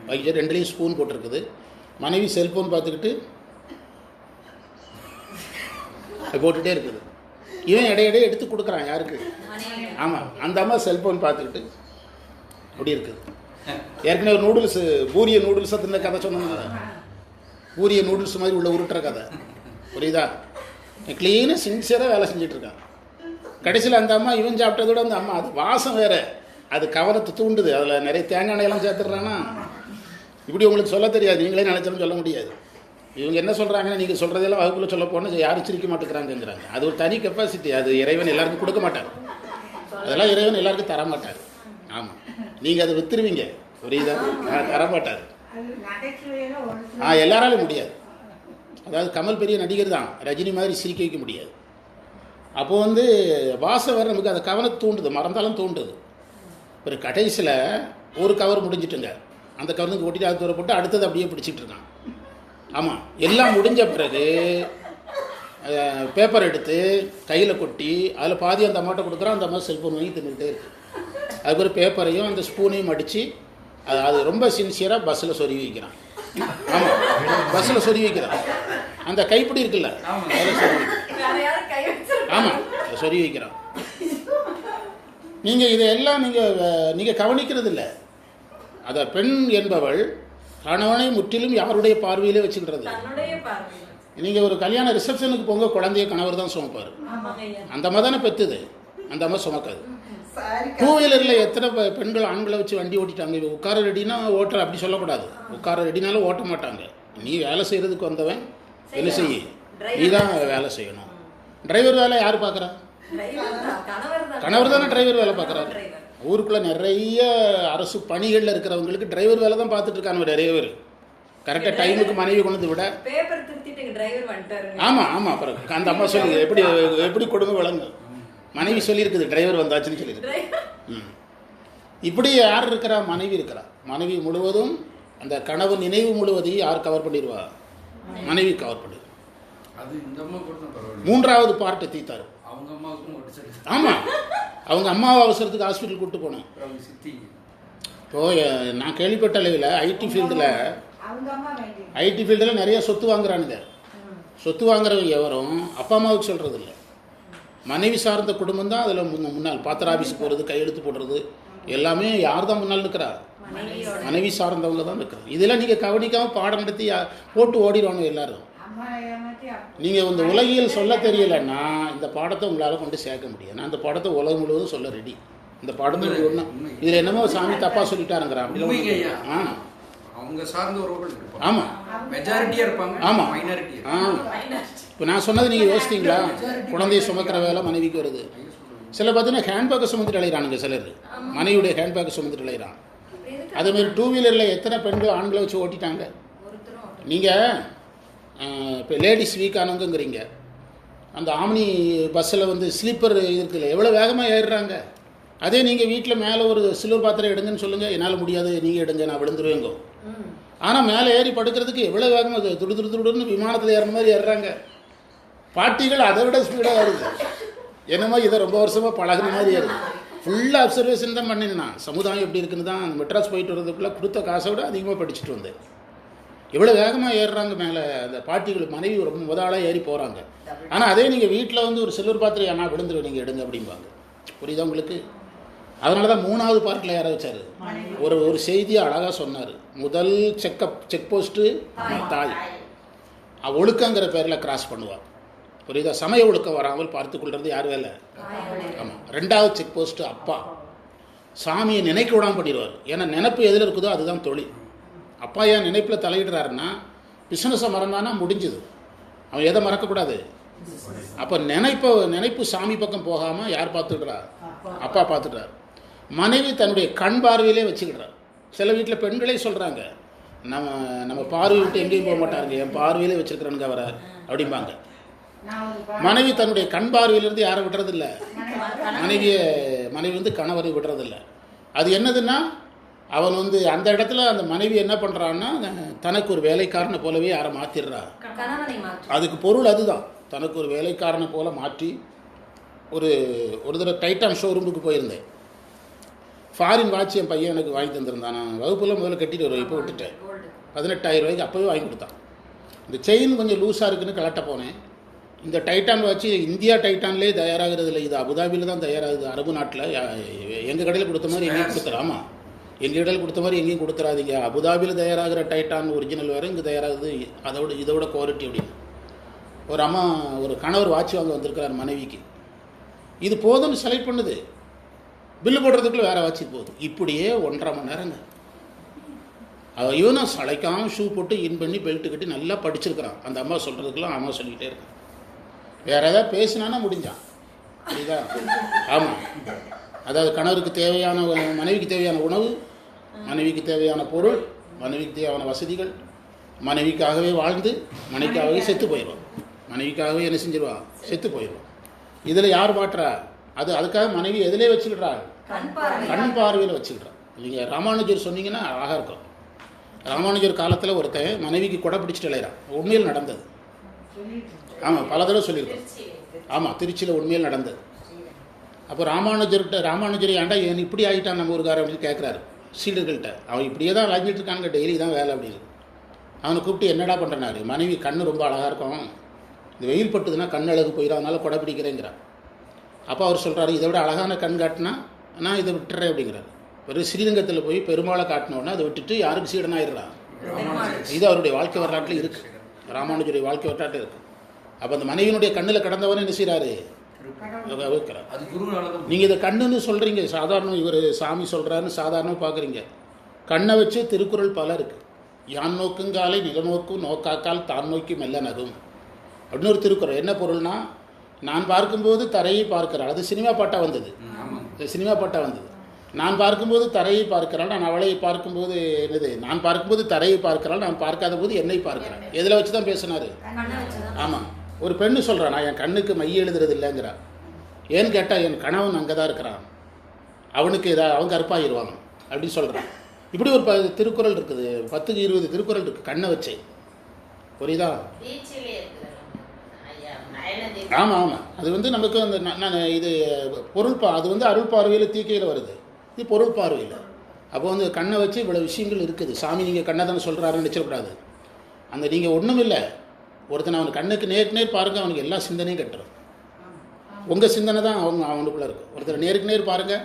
A: வாங்கி 2லேயும் ஸ்பூன் போட்டிருக்குது. மனைவி செல்ஃபோன் பார்த்துக்கிட்டு போட்டுகிட்டே இருக்குது. இவன் இடையிடையே எடுத்து கொடுக்குறான். யாருக்கு? ஆமாம், அந்த அம்மா செல்ஃபோன் பார்த்துக்கிட்டு அப்படி இருக்குது. ஏற்கனவே நூடுல்ஸு, பூரிய நூடுல்ஸ் தின்ன கதை சொன்னாங்க. பூரிய நூடுல்ஸ் மாதிரி உள்ள உருட்டுற கதை. புரியுதா? க்ளீனாக சின்சியராக வேலை செஞ்சிட்ருக்கான். கடைசியில் அந்த அம்மா இவன் சாப்பிட்டதோட அந்த அம்மா, அது வாசம் வேறு, அது கவனத்தை தூண்டுது. அதில் நிறைய தேங்காய் எண்ணெயெல்லாம் சேர்த்துட்றானா. இப்படி உங்களுக்கு சொல்ல தெரியாது, நீங்களே நினைச்சாலும் சொல்ல முடியாது. இவங்க என்ன சொல்கிறாங்கன்னா, நீங்கள் சொல்கிறதெல்லாம் வகுப்பில் சொல்ல போனால் யாரும் சிரிக்க மாட்டேங்கிறாங்கிறாங்க. அது ஒரு தனி கெப்பாசிட்டி. அது இறைவன் எல்லாருக்கும் கொடுக்க மாட்டார். அதெல்லாம் இறைவன் எல்லாருக்கும் தரமாட்டார். ஆமாம், நீங்கள் அதை விற்றுருவீங்க. புரியுதா? தரமாட்டார். எல்லாராலும் முடியாது. அதாவது கமல் பெரிய நடிகர் தான், ரஜினி மாதிரி சிரிக்க வைக்க முடியாது. அப்போது வந்து வாசம் வேறு நமக்கு அந்த கவனத்தை தூண்டுது, மறந்தாலும் தூண்டுது. ஒரு கடைசியில் ஒரு கவர் முடிஞ்சிட்டுங்க, அந்த கவருக்கு கொட்டிட்டு அது தூர போட்டு அடுத்தது அப்படியே பிடிச்சிட்டு இருக்கான். ஆமாம், எல்லாம் முடிஞ்ச பிறகு பேப்பர் எடுத்து கையில் கொட்டி அதில் பாதி அந்த அம்மாட்ட கொடுக்குறான். அந்த அம்மா செல்ஃபோன் வாங்கி தின்னுக்கிட்டே இருக்குது. அதுக்கப்புறம் பேப்பரையும் அந்த ஸ்பூனையும் அடித்து அது ரொம்ப சின்சியராக பஸ்ஸில் சொருவி வைக்கிறான். ஆமாம், பஸ்ஸில் சொருவி வைக்கிறான். அந்த கைப்பிடி இருக்குல்ல, அதில் சொருவி வைக்கிறான். ஆமாம், சொருவி வைக்கிறான். நீங்கள் இதையெல்லாம் நீங்கள் கவனிக்கிறது இல்லை. அதை பெண் என்பவள் கணவனை முற்றிலும் யாருடைய பார்வையிலே வச்சுக்கிறது. நீங்கள் ஒரு கல்யாண ரிசப்ஷனுக்கு போங்க, குழந்தைய கணவர் தான் சுமப்பார். அந்த அம்மா தானே பெற்றுது, அந்த அம்மா சுமக்காது. 2 வீலரில் எத்தனை பெண்கள் ஆண்களை வச்சு வண்டி ஓட்டிட்டாங்க. உட்கார ரெடினா ஓட்டுற அப்படி சொல்லக்கூடாது. உட்கார ரெடினாலும் ஓட்ட மாட்டாங்க. நீ வேலை செய்கிறதுக்கு வந்தவன் என்ன செய்ய, நீ தான் வேலை செய்யணும். டிரைவர் வேலை யார் பார்க்குறா? கணவர் தானே டிரைவர் வேலை பார்க்குறாரு. ஊருக்குள்ளே நிறைய அரசு பணிகளில் இருக்கிறவங்களுக்கு டிரைவர் வேலை தான் பார்த்துட்டு இருக்காங்க நிறைய பேர். கரெக்டாக டைமுக்கு மனைவி கொண்டு வந்து விட. ஆமாம் ஆமாம். அப்புறம் அந்த அம்மா சொல்லி எப்படி எப்படி குடும்பம் வழங்கும், மனைவி சொல்லியிருக்குது டிரைவர் வந்தாச்சுன்னு சொல்லியிருக்கு. இப்படி யார் இருக்கிறா? மனைவி இருக்கிறா. மனைவி முழுவதும் அந்த கணவன் நினைவு முழுவதையும் யார் கவர் பண்ணிடுவா? மனைவி கவர் பண்ணிடுவா. மூன்றாவது பார்ட்டை தீத்தாரு. ஆமாம், அவங்க அம்மாவை அவசரத்துக்கு ஹாஸ்பிட்டல் கூப்பிட்டு போனேன். இப்போது நான் கேள்விப்பட்ட அளவில் ஐடி ஃபீல்டில் நிறைய சொத்து வாங்குறானுங்க. சொத்து வாங்குறவங்க எவரும் அப்பா அம்மாவுக்கு சொல்கிறது இல்லை. மனைவி சார்ந்த குடும்பம் தான் அதில் முன்னால் பாத்திர ஆஃபீஸுக்கு போகிறது, கையெழுத்து போடுறது எல்லாமே யார் தான் முன்னால் இருக்கிறா? மனைவி சார்ந்தவங்க தான் இருக்கிறார். இதெல்லாம் நீங்கள் கவனிக்காமல் பாடம் நடத்தி போட்டு ஓடிடுவாங்க எல்லாரும். நீங்கள் இந்த உலகியல் சொல்ல தெரியலைன்னா இந்த பாடத்தை உங்களால் கொண்டு சேர்க்க முடியும். நான் இந்த பாடத்தை உலகம் முழுவதும் சொல்ல ரெடி. இந்த பாடத்தை ஒன்று இதில் என்னமோ சாமி தப்பாக சொல்லிட்டாருங்கிறான்.
B: அவங்க சார்ந்தவர்கள்
A: ஆமாம்,
B: மெஜாரிட்டியா இருப்பாங்க.
A: ஆமாம் இப்போ நான் சொன்னது நீங்கள் யோசித்தீங்களா? குழந்தைய சுமக்கிற வேலை மனைவிக்கு வருது. சில பார்த்தீங்கன்னா ஹேண்ட்பேக்கை சுமந்துட்டு அலைகிறானுங்க. சிலர் மனைவியுடைய ஹேண்ட்பேக்கை சுமந்துட்டு அலைகிறான். அதேமாதிரி டூ வீலரில் எத்தனை பெண்கள் ஆண்களை வச்சு ஓட்டிட்டாங்க. நீங்கள் இப்போ லேடிஸ் வீக் ஆனவங்கிறீங்க. அந்த ஆம்னி பஸ்ஸில் வந்து ஸ்லீப்பர் இருக்குல்ல, எவ்வளோ வேகமாக ஏறுறாங்க. அதே நீங்கள் வீட்டில் மேலே ஒரு சில்வர் பாத்திரம் எடுங்கன்னு சொல்லுங்கள், என்னால் முடியாது நீங்கள் எடுங்க நான் விழுந்துருவேங்கோ. ஆனால் மேலே ஏறி படுக்கிறதுக்கு எவ்வளோ வேகமாக துடுன்னு விமானத்தில் ஏறுற மாதிரி ஏறுறாங்க. பாட்டிகள் அதை விட ஸ்பீடாக ஏறுது. என்னமோ இதை ரொம்ப வருஷமாக பழகின மாதிரி ஏறுது. ஃபுல்லாக அப்சர்வேஷன் தான் பண்ணினா சமுதாயம் எப்படி இருக்குன்னு தான் மெட்ராஸ் போயிட்டு வரதுக்குள்ளே கொடுத்த காசை விட அதிகமாக படிச்சுட்டு வந்தேன். எவ்வளோ வேகமாக ஏறுறாங்க மேலே அந்த பாட்டிகள். மனைவி ரொம்ப முதலாக ஏறி போகிறாங்க. ஆனால் அதே நீங்கள் வீட்டில் வந்து ஒரு சில்வர் பாத்திரம் ஆனால் விழுந்துரு நீங்கள் எடுங்க அப்படிம்பாங்க. புரியுதா உங்களுக்கு? அதனால தான் மூணாவது பார்ட்டில் யாரை வச்சார்? ஒரு செய்தியை அழகாக சொன்னார். முதல் செக் போஸ்ட்டு தாய். ஒழுக்கங்கிற பேரில் கிராஸ் பண்ணுவாள். புரியுதா? சமய ஒழுக்கம் வராமல் பார்த்துக்கொள்கிறது யார் வேலை? ஆமாம். ரெண்டாவது செக் போஸ்ட்டு அப்பா. சாமியை நினைக்க விடாமல் பண்ணிடுவார். ஏன்னா நினைப்பு எதில் இருக்குதோ அதுதான் தொழில். அப்பா ஏன் நினைப்பில் தலையிடுறாருன்னா பிஸ்னஸை மறந்தானா முடிஞ்சுது. அவன் எதை மறக்கக்கூடாது. அப்போ நினைப்பு சாமி பக்கம் போகாமல் யார் பார்த்துக்கிறார்? அப்பா பார்த்துக்கிறார். மனைவி தன்னுடைய கண் பார்வையிலே வச்சுக்கிறார். சில வீட்டில் பெண்களே சொல்கிறாங்க, நம்ம பார்வை விட்டு எங்கேயும் போக மாட்டாருங்க, என் பார்வையிலே வச்சுருக்கிறேனுங்க அவரை அப்படிம்பாங்க. மனைவி தன்னுடைய கண் பார்வையிலிருந்து யாரை விடுறதில்லை. மனைவி வந்து கணவரை விடுறதில்லை. அது என்னதுன்னா அவன் வந்து அந்த இடத்துல அந்த மனைவி என்ன பண்ணுறான்னா தனக்கு ஒரு வேலைக்காரனை போலவே யாரை மாற்றிடுறா. அதுக்கு பொருள் அதுதான். தனக்கு ஒரு வேலைக்காரனை போல மாற்றி ஒரு தடவை டைட்டான் ஷோரூமுக்கு போயிருந்தேன். ஃபாரின் வாட்ச் என் பையன் எனக்கு வாங்கி தந்திருந்தான். நான் வகுப்பில் முதல்ல கட்டிட்டு வருவேன், இப்போ விட்டுட்டேன். 18,000 ரூபாய்க்கு அப்போவே வாங்கி கொடுத்தான். இந்த செயின் கொஞ்சம் லூஸாக இருக்குன்னு கலட்ட போனேன். இந்த டைட்டான் வாட்ச் இந்தியா டைட்டான்லேயே தயாராகிறது இல்லை, இது அபுதாபியில் தான் தயாராகுது. அரபு நாட்டில் எங்கள் கடையில் கொடுத்த மாதிரி எங்கேயும் கொடுத்துறாமா, எங்கள் கடையில் கொடுத்த மாதிரி எங்கேயும் கொடுத்துறாதீங்க. அபுதாபியில் தயாராகிற டைட்டான் ஒரிஜினல் வேறு, இங்கே தயாராகுது இதோட குவாலிட்டி அப்படின்னு. ஒரு அம்மா ஒரு கணவர் வாட்ச் வாங்க வந்திருக்கிறார் மனைவிக்கு. இது போதும்னு செலக்ட் பண்ணுது. பில்லு போடுறதுக்குள்ள வேறு வாட்சி போகுது. இப்படியே 1.5 மணி நேரங்க. இவனும் சளைக்காமல் ஷூ போட்டு இன் பண்ணி பெல்ட்டு கட்டி நல்லா படிச்சிருக்கிறான். அந்த அம்மா சொல்கிறதுக்கெல்லாம் அம்மா சொல்லிக்கிட்டே இருக்கான். வேறு ஏதாவது பேசினானா முடிஞ்சான். புரியுதா? ஆமாம். அதாவது கணவருக்கு தேவையான, மனைவிக்கு தேவையான உணவு, மனைவிக்கு தேவையான பொருள், மனைவிக்கு தேவையான வசதிகள், மனைவிக்காகவே வாழ்ந்து மனைவிக்காகவே செத்து போயிடுவான். மனைவிக்காகவே என்ன செஞ்சிருவான்? செத்து போயிடுவான். இதில் யார் மாற்றா? அதுக்காக மனைவி எதிலே வச்சுக்கிட்டாள்? கண் பார்வையில் வச்சுக்கிட்டான். நீங்கள் ராமானுஜர் சொன்னீங்கன்னா அழகாக இருக்கும். ராமானுஜர் காலத்தில் ஒருத்தன் மனைவிக்கு கொடை பிடிச்சிட்டு அலையிறான். உண்மையில் நடந்தது. ஆமாம், பல தடவை சொல்லியிருக்கோம். ஆமாம், திருச்சியில் உண்மையில் நடந்தது. அப்போ ராமானுஜர் ஏன்டா ஏன் இப்படி ஆகிட்டான் நம்ம ஊருக்காரர் அப்படின்னு கேட்குறாரு சீடர்கள்ட்ட. அவன் இப்படியே தான் விளைஞ்சிட்டு இருக்காங்க, டெய்லி தான் வேலை அப்படின்னு. அவனை கூப்பிட்டு என்னடா பண்ணுறனாரு? மனைவி கண்ணு ரொம்ப அழகாக இருக்கும், இந்த வெயில் பட்டுதுன்னா கண் அழகு போயிடும், அதனால கொடை பிடிக்கிறேங்கிறான். அப்போ அவர் சொல்கிறாரு, இதை விட அழகான கண் காட்டினா நான் இதை விட்டுறேன் அப்படிங்கிறாரு. ஒரு ஸ்ரீரங்கத்தில் போய் பெருமாளை காட்டினோன்னா அதை விட்டுட்டு யாருக்கு சீடனாயிடுறான்? இது அவருடைய வாழ்க்கை வரலாற்றில் இருக்குது. ராமானுஜருடைய வாழ்க்கை வரலாற்றில் இருக்குது. அப்போ அந்த மனைவியினுடைய கண்ணில் கடந்தவனே என்ன செய்கிறாரு? வைக்கிறார். நீங்கள் இதை கண்ணுன்னு சொல்கிறீங்க சாதாரண, இவர் சாமி சொல்கிறாருன்னு சாதாரணமாக பார்க்குறீங்க. கண்ணை வச்சு திருக்குறள் பல இருக்குது. யான் நோக்குங்காலை நிலநோக்கும் நோக்காக்கால் தான் நோக்கி மெல்ல நகும். அப்படின்னு ஒரு திருக்குறள். என்ன பொருள்னா, நான் பார்க்கும்போது தரையை பார்க்கிறாள். அது சினிமா பாட்டாக வந்தது, சினிமா பாட்டாக வந்தது. நான் பார்க்கும்போது தரையை பார்க்கிறாள், நான் அவளை பார்க்கும்போது என்னது, நான் பார்க்கும்போது தரையை பார்க்கிறாள், நான் பார்க்காத போது என்னை பார்க்கிறாள். எதில் வச்சு தான் பேசினார்? ஆமாம். ஒரு பெண்ணு சொல்கிறான், நான் என் கண்ணுக்கு மை எழுதுறது இல்லைங்கிறா. ஏன்னு கேட்டால் என் கணவன் அங்கே தான் இருக்கிறான், அவனுக்கு ஏதாவது அவங்க கருப்பாகிடுவாங்க அப்படின்னு சொல்கிறான். இப்படி ஒரு திருக்குறள் இருக்குது, 10-20 திருக்குறள் இருக்குது கண்ணை வச்சு. புரியுதா? ஆமாம் ஆமாம். அது வந்து நமக்கு அந்த நான் இது பொருள் அது வந்து அருள் பார்வையில் தீக்கையில் வருது, இது பொருள் பார்வையில். அப்போ வந்து கண்ணை வச்சு இவ்வளோ விஷயங்கள் இருக்குது. சாமி நீங்கள் கண்ணை தானே சொல்கிறாருன்னு நினச்சிடக்கூடாது. அந்த நீங்கள் ஒன்றும் இல்லை, ஒருத்தனை அவன் கண்ணுக்கு நேருக்கு நேர் பாருங்கள், அவனுக்கு எல்லா சிந்தனையும் கட்டுரும். உங்கள் சிந்தனை தான் அவனுக்குள்ளே இருக்குது. ஒருத்தர் நேருக்கு நேர் பாருங்கள்.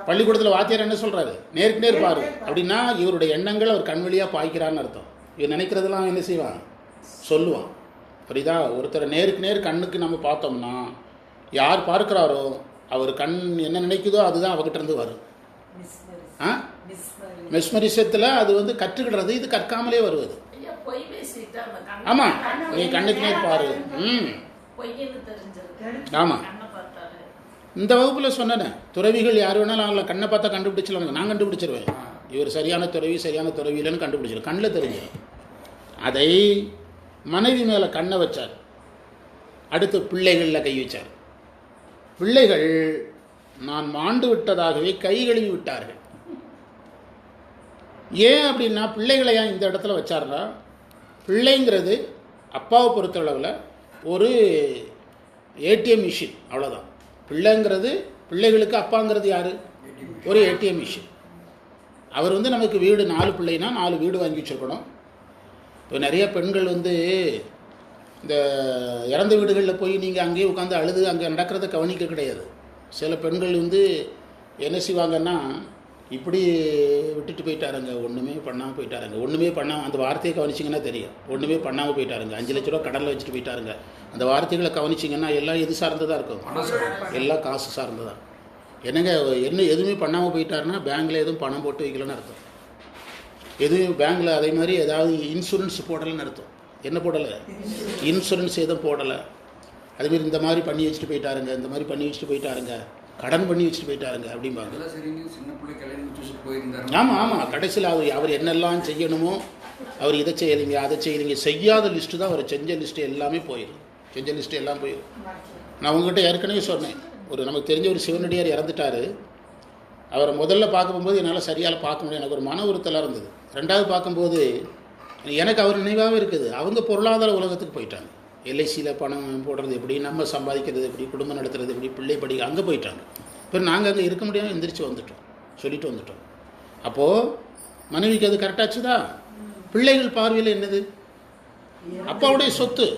A: பள்ளிக்கூடத்தில் வாத்தியார் என்ன சொல்கிறாரு? நேருக்கு நேர் பாரு அப்படின்னா இவருடைய எண்ணங்கள் அவர் கண் வழியாக பாய்க்கிறான்னு அர்த்தம். இவர் நினைக்கிறதெல்லாம் என்ன செய்வான்? சொல்லுவான். புரியுதா? ஒருத்தரை நேருக்கு நேர் கண்ணுக்கு நம்ம பார்த்தோம்னா யார் பார்க்குறாரோ அவர் கண் என்ன நினைக்குதோ அதுதான் அவகிட்ட இருந்து வரும். மெஸ்மரிசத்தில் அது வந்து கற்றுக்கிடுறது, இது கற்காமலே வருவது. ஆமாம், நீ கண்ணுக்கு நேர் பாரு. ஆமாம். இந்த வகுப்பில் சொன்னேன், துறவிகள் யார் வேணாலும் அவங்கள கண்ணை பார்த்தா கண்டுபிடிச்சிடலாம். நான் கண்டுபிடிச்சிருவேன் இவர் சரியான துறவி சரியான துறவி இல்லைன்னு கண்டுபிடிச்சிடும், கண்ணில் தெரிஞ்சிடும். அதை மனைவி மேலே கண்ணை வச்சார். அடுத்து பிள்ளைகளில் கை வச்சார். பிள்ளைகள் நான் மாண்டு விட்டதாகவே கை கழுவி விட்டார்கள். ஏன் அப்படின்னா, பிள்ளைகளை ஏன் இந்த இடத்துல வச்சார்னா, பிள்ளைங்கிறது அப்பாவை பொறுத்தளவில் ஒரு ஏடிஎம் மிஷின், அவ்வளோதான். பிள்ளைங்கிறது பிள்ளைகளுக்கு அப்பாங்கிறது யார்? ஒரு ஏடிஎம் மிஷின். அவர் வந்து நமக்கு வீடு 4 பிள்ளைனா 4 வீடு வாங்கி வச்சுருக்கணும். இப்போ நிறைய பெண்கள் வந்து இந்த இறந்த வீடுகளில் போய் நீங்கள் அங்கேயே உட்காந்து அழுது அங்கே நடக்கிறத கவனிக்க கிடையாது. சில பெண்கள் வந்து என்ன செய்வாங்கன்னா, இப்படி விட்டுட்டு போயிட்டாருங்க, ஒன்றுமே பண்ணாமல் போயிட்டாருங்க, ஒன்றுமே பண்ணாமல், அந்த வார்த்தையை கவனிச்சிங்கன்னா தெரியும், ஒன்றுமே பண்ணாமல் போயிட்டாருங்க, 5 லட்ச ரூபா கடலில் வச்சுட்டு போயிட்டாருங்க. அந்த வார்த்தைகளை கவனிச்சிங்கன்னா எல்லாம் எது சார்ந்ததாக இருக்கும்? எல்லாம் காசு சார்ந்ததாக. என்னங்க எதுவுமே பண்ணாமல் போயிட்டாருன்னா பேங்க்கில் எதுவும் பணம் போட்டு வைக்கலன்னு அர்த்தம். எதுவும் பேங்க்கில் அதே மாதிரி ஏதாவது இன்சூரன்ஸ் போடலைன்னு அர்த்தம். என்ன போடலை? இன்சூரன்ஸ் எதுவும் போடலை. அதுமாரி இந்த மாதிரி பண்ணி வச்சுட்டு போயிட்டாருங்க, இந்த மாதிரி பண்ணி வச்சுட்டு போயிட்டாருங்க, கடன் பண்ணி வச்சுட்டு போயிட்டாருங்க அப்படிம்பாங்க. ஆமாம் ஆமாம். கடைசியில் அவர் என்னெல்லாம் செய்யணுமோ, அவர் இதை செய்யலைங்க அதை செய்யலைங்க, செய்யாத லிஸ்ட்டு தான் அவர் செஞ்ச லிஸ்ட்டு எல்லாமே போயிடும். செஞ்ச லிஸ்ட்டு எல்லாம் போயிடும். நான் உங்கள்கிட்ட ஏற்கனவே சொன்னேன், ஒரு நமக்கு தெரிஞ்ச ஒரு சிவனடியார் இறந்துட்டார். அவரை முதல்ல பார்க்கும்போது என்னால் சரியாக பார்க்க முடியும், எனக்கு ஒரு மன உறுத்தலாக இருந்தது. 2வது பார்க்கும்போது எனக்கு அவர் நினைவாகவே இருக்குது. அவங்க பொருளாதார உலகத்துக்கு போயிட்டாங்க. எல்ஐசியில் பணம் போடுறது எப்படி, நம்ம சம்பாதிக்கிறது எப்படி, குடும்பம் நடத்துறது எப்படி, பிள்ளை படிக்க அங்கே போயிட்டாங்க. இப்போ நாங்கள் அங்கே இருக்க முடியாமல் எந்திரிச்சு வந்துட்டோம், சொல்லிட்டு வந்துட்டோம். அப்போது மனைவிக்கு அது கரெக்டாச்சு தான். பிள்ளைகள் பார்வையில் என்னது? அப்பாவுடைய சொத்து.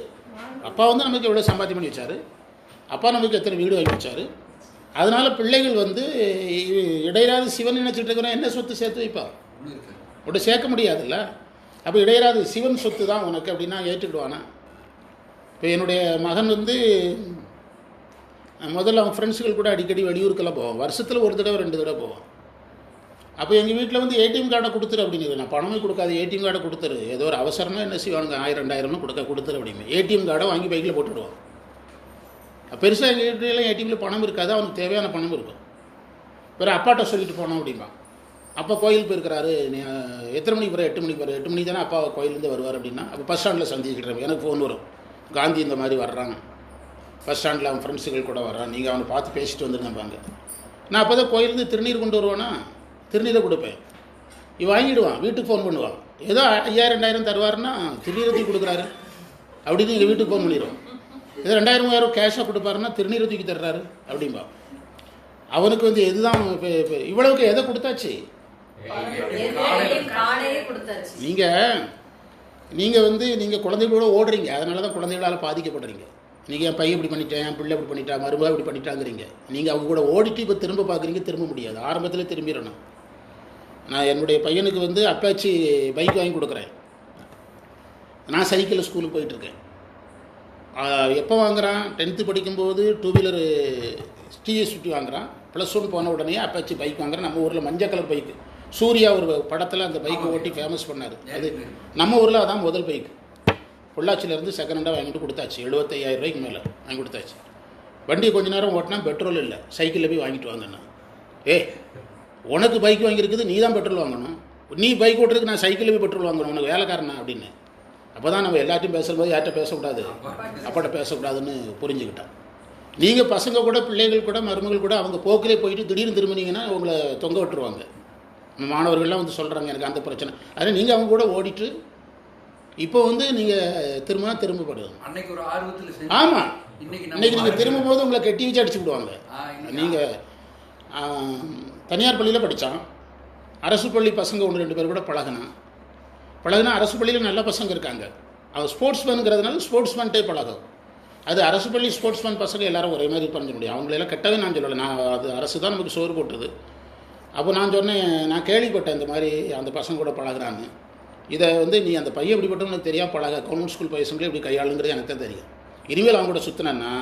A: அப்பா வந்து நமக்கு எவ்வளோ சம்பாத்தியம் பண்ணி வச்சார், அப்பா நமக்கு எத்தனை வீடு வாங்கி வச்சார். அதனால் பிள்ளைகள் வந்து இடையராது சிவன் நினச்சிட்டு இருக்கிறோம், என்ன சொத்து சேர்த்து வைப்பா? அப்படி சேர்க்க முடியாதுல்ல. அப்போ இடையராது சிவன் சொத்து தான் உனக்கு அப்படின்னா ஏற்றுக்கிடுவானா? இப்போ என்னுடைய மகன் வந்து முதல்ல அவன் ஃப்ரெண்ட்ஸுகள் கூட அடிக்கடி வெளியூருக்கெல்லாம் போவான். வருஷத்தில் 1 தடவை 2 தடவை போவான். அப்போ எங்கள் வீட்டில் வந்து ஏடிஎம் கார்டை கொடுத்துரு அப்படின்னு. நான் பணமே கொடுக்காது, ஏடிஎம் கார்டை கொடுத்துரு, ஏதோ ஒரு அவசரம்னா என்ன செய்வாங்க, 1000-2000 கொடுத்துரு அப்படின்னு. ஏடிஎம் கார்டை வாங்கி பைக்கில் போட்டுவிடுவான். பெருசாக எங்கள் வீட்டிலலாம் ஏடிஎம்மில் பணம் இருக்காது, அவனுக்கு தேவையான பணம் இருக்கும். வேறு அப்பாட்ட சொல்லிட்டு போனோம் அப்படிம்பா. அப்பா கோயில் போயிருக்கிறாரு, எத்தனை மணிக்கு போகிற? 8 மணிக்கு போகிற. 8 மணிக்கு தானே அப்பா கோயிலேருந்து வருவார் அப்படின்னா, அப்போ பஸ் ஸ்டாண்டில் சந்திச்சுக்கிறேன். எனக்கு ஃபோன் வரும், காந்தி இந்த மாதிரி வர்றாங்க, பஸ் ஸ்டாண்டில் அவன் ஃப்ரெண்ட்ஸுகள் கூட வர்றான், நீங்கள் அவனை பார்த்து பேசிட்டு வந்துருங்கப்பாங்க. நான் அப்போ தான் கோயிலேருந்து திருநீர் கொண்டு வருவானா, திருநீரை கொடுப்பேன். இவன் வாங்கிடுவான், வீட்டுக்கு ஃபோன் பண்ணுவான். ஏதோ 5000-2000 தருவாருன்னா திருநீரத்துக்கு கொடுக்குறாரு அப்படின்னு எங்கள் வீட்டுக்கு ஃபோன் பண்ணிடுவான். ஏதோ 2000-3000 கேஷாக கொடுப்பாருன்னா திருநீரை தூக்கி தர்றாரு அப்படின்பா. அவனுக்கு வந்து எதுதான் இவ்வளவுக்கு எதை கொடுத்தாச்சு? நீங்கள் வந்து நீங்கள் குழந்தைகளோட ஓடுறீங்க, அதனால தான் குழந்தைகளால் பாதிக்கப்படுறீங்க. நீங்கள் என் பையன் இப்படி பண்ணிட்டேன், என் பிள்ளை இப்படி பண்ணிட்டா, மருமக இப்படி பண்ணிட்டாங்கிறீங்க. நீங்கள் அவங்க கூட ஓடிட்டு இப்போ திரும்ப பார்க்குறீங்க, திரும்ப முடியாது. ஆரம்பத்தில் திரும்பிடணும். நான் என்னுடைய பையனுக்கு வந்து அப்பாச்சி பைக் வாங்கி கொடுக்குறேன். நான் சைக்கிளில் ஸ்கூலுக்கு போயிட்டுருக்கேன். எப்போ வாங்குகிறான்? 10th படிக்கும்போது 2 வீலரு டிஎஸ்50 வாங்குகிறான். +1 போன உடனே அப்பாச்சி பைக் வாங்குறான். நம்ம ஊரில் மஞ்சள் கலர் பைக்கு, சூர்யா ஒரு படத்தில் அந்த பைக்கை ஓட்டி ஃபேமஸ் பண்ணார். அது நம்ம ஊரில் அதான் முதல் பைக்கு. பொள்ளாச்சியிலேருந்து செகண்ட் ஹேண்டாக வாங்கிட்டு கொடுத்தாச்சு. 75,000 ரூபாய்க்கு மேலே வாங்கி கொடுத்தாச்சு. வண்டியை கொஞ்ச நேரம் ஓட்டினா பெட்ரோல் இல்லை, சைக்கிளில் போய் வாங்கிட்டு வாங்கண்ணா. உனக்கு பைக் வாங்கியிருக்குது, நீ தான் பெட்ரோல் வாங்கணும். நீ பைக் ஓட்டுறதுக்கு நான் சைக்கிளில் போய் பெட்ரோல் வாங்கணும், உனக்கு வேலைக்காரனா அப்படின்னு. அப்போ தான் நம்ம எல்லாத்தையும் பேசும்போது யார்கிட்ட பேசக்கூடாது, அப்பாட்ட பேசக்கூடாதுன்னு புரிஞ்சுக்கிட்டான். நீங்கள் பசங்க கூட, பிள்ளைகள் கூட, மருமகள் கூட அவங்க போக்கிலே போயிட்டு திடீர்னு திரும்பினீங்கன்னா உங்களை தொங்க விட்டுருவாங்க. மாணவர்கள்லாம் வந்து சொல்கிறாங்க எனக்கு அந்த பிரச்சனை. அதனால் நீங்கள் அவங்க கூட ஓடிட்டு இப்போ வந்து நீங்கள் திரும்பப்படுது.
B: அன்னைக்கு ஒரு ஆர்வத்தில்
A: ஆமாம், இன்றைக்கி நீங்கள் திரும்பும்போது உங்களை கட்டி வச்சு அடிச்சு விடுவாங்க. நீங்கள் தனியார் பள்ளியில் படித்தான், அரசு பள்ளி பசங்க 1-2 பேர் கூட பழகுனா அரசு பள்ளியில் நல்ல பசங்க இருக்காங்க. அவன் ஸ்போர்ட்ஸ்மேனுங்கிறதுனால ஸ்போர்ட்ஸ்மேன்ட்டே பழகும். அது அரசு பள்ளி ஸ்போர்ட்ஸ்மேன் பசங்க எல்லாரும் ஒரே மாதிரி பண்ண முடியும். அவங்களெல்லாம் கெட்டவே நான் சொல்லலை. நான் அது அரசு தான் நமக்கு சோறு போட்டுது. அப்போ நான் சொன்னேன், நான் கேள்விப்பட்டேன் இந்த மாதிரி அந்த பசங்க கூட பழகுறான்னு. இதை வந்து நீ அந்த பையன் எப்படிப்பட்டவன்னு எனக்கு தெரியாமல் பழக, கவர்மெண்ட் ஸ்கூல் பையன்களே இப்படி கையாளுங்கிறது எனக்கு தான் தெரியும். இனிமேல் அவங்க கூட சுற்றினேன்னா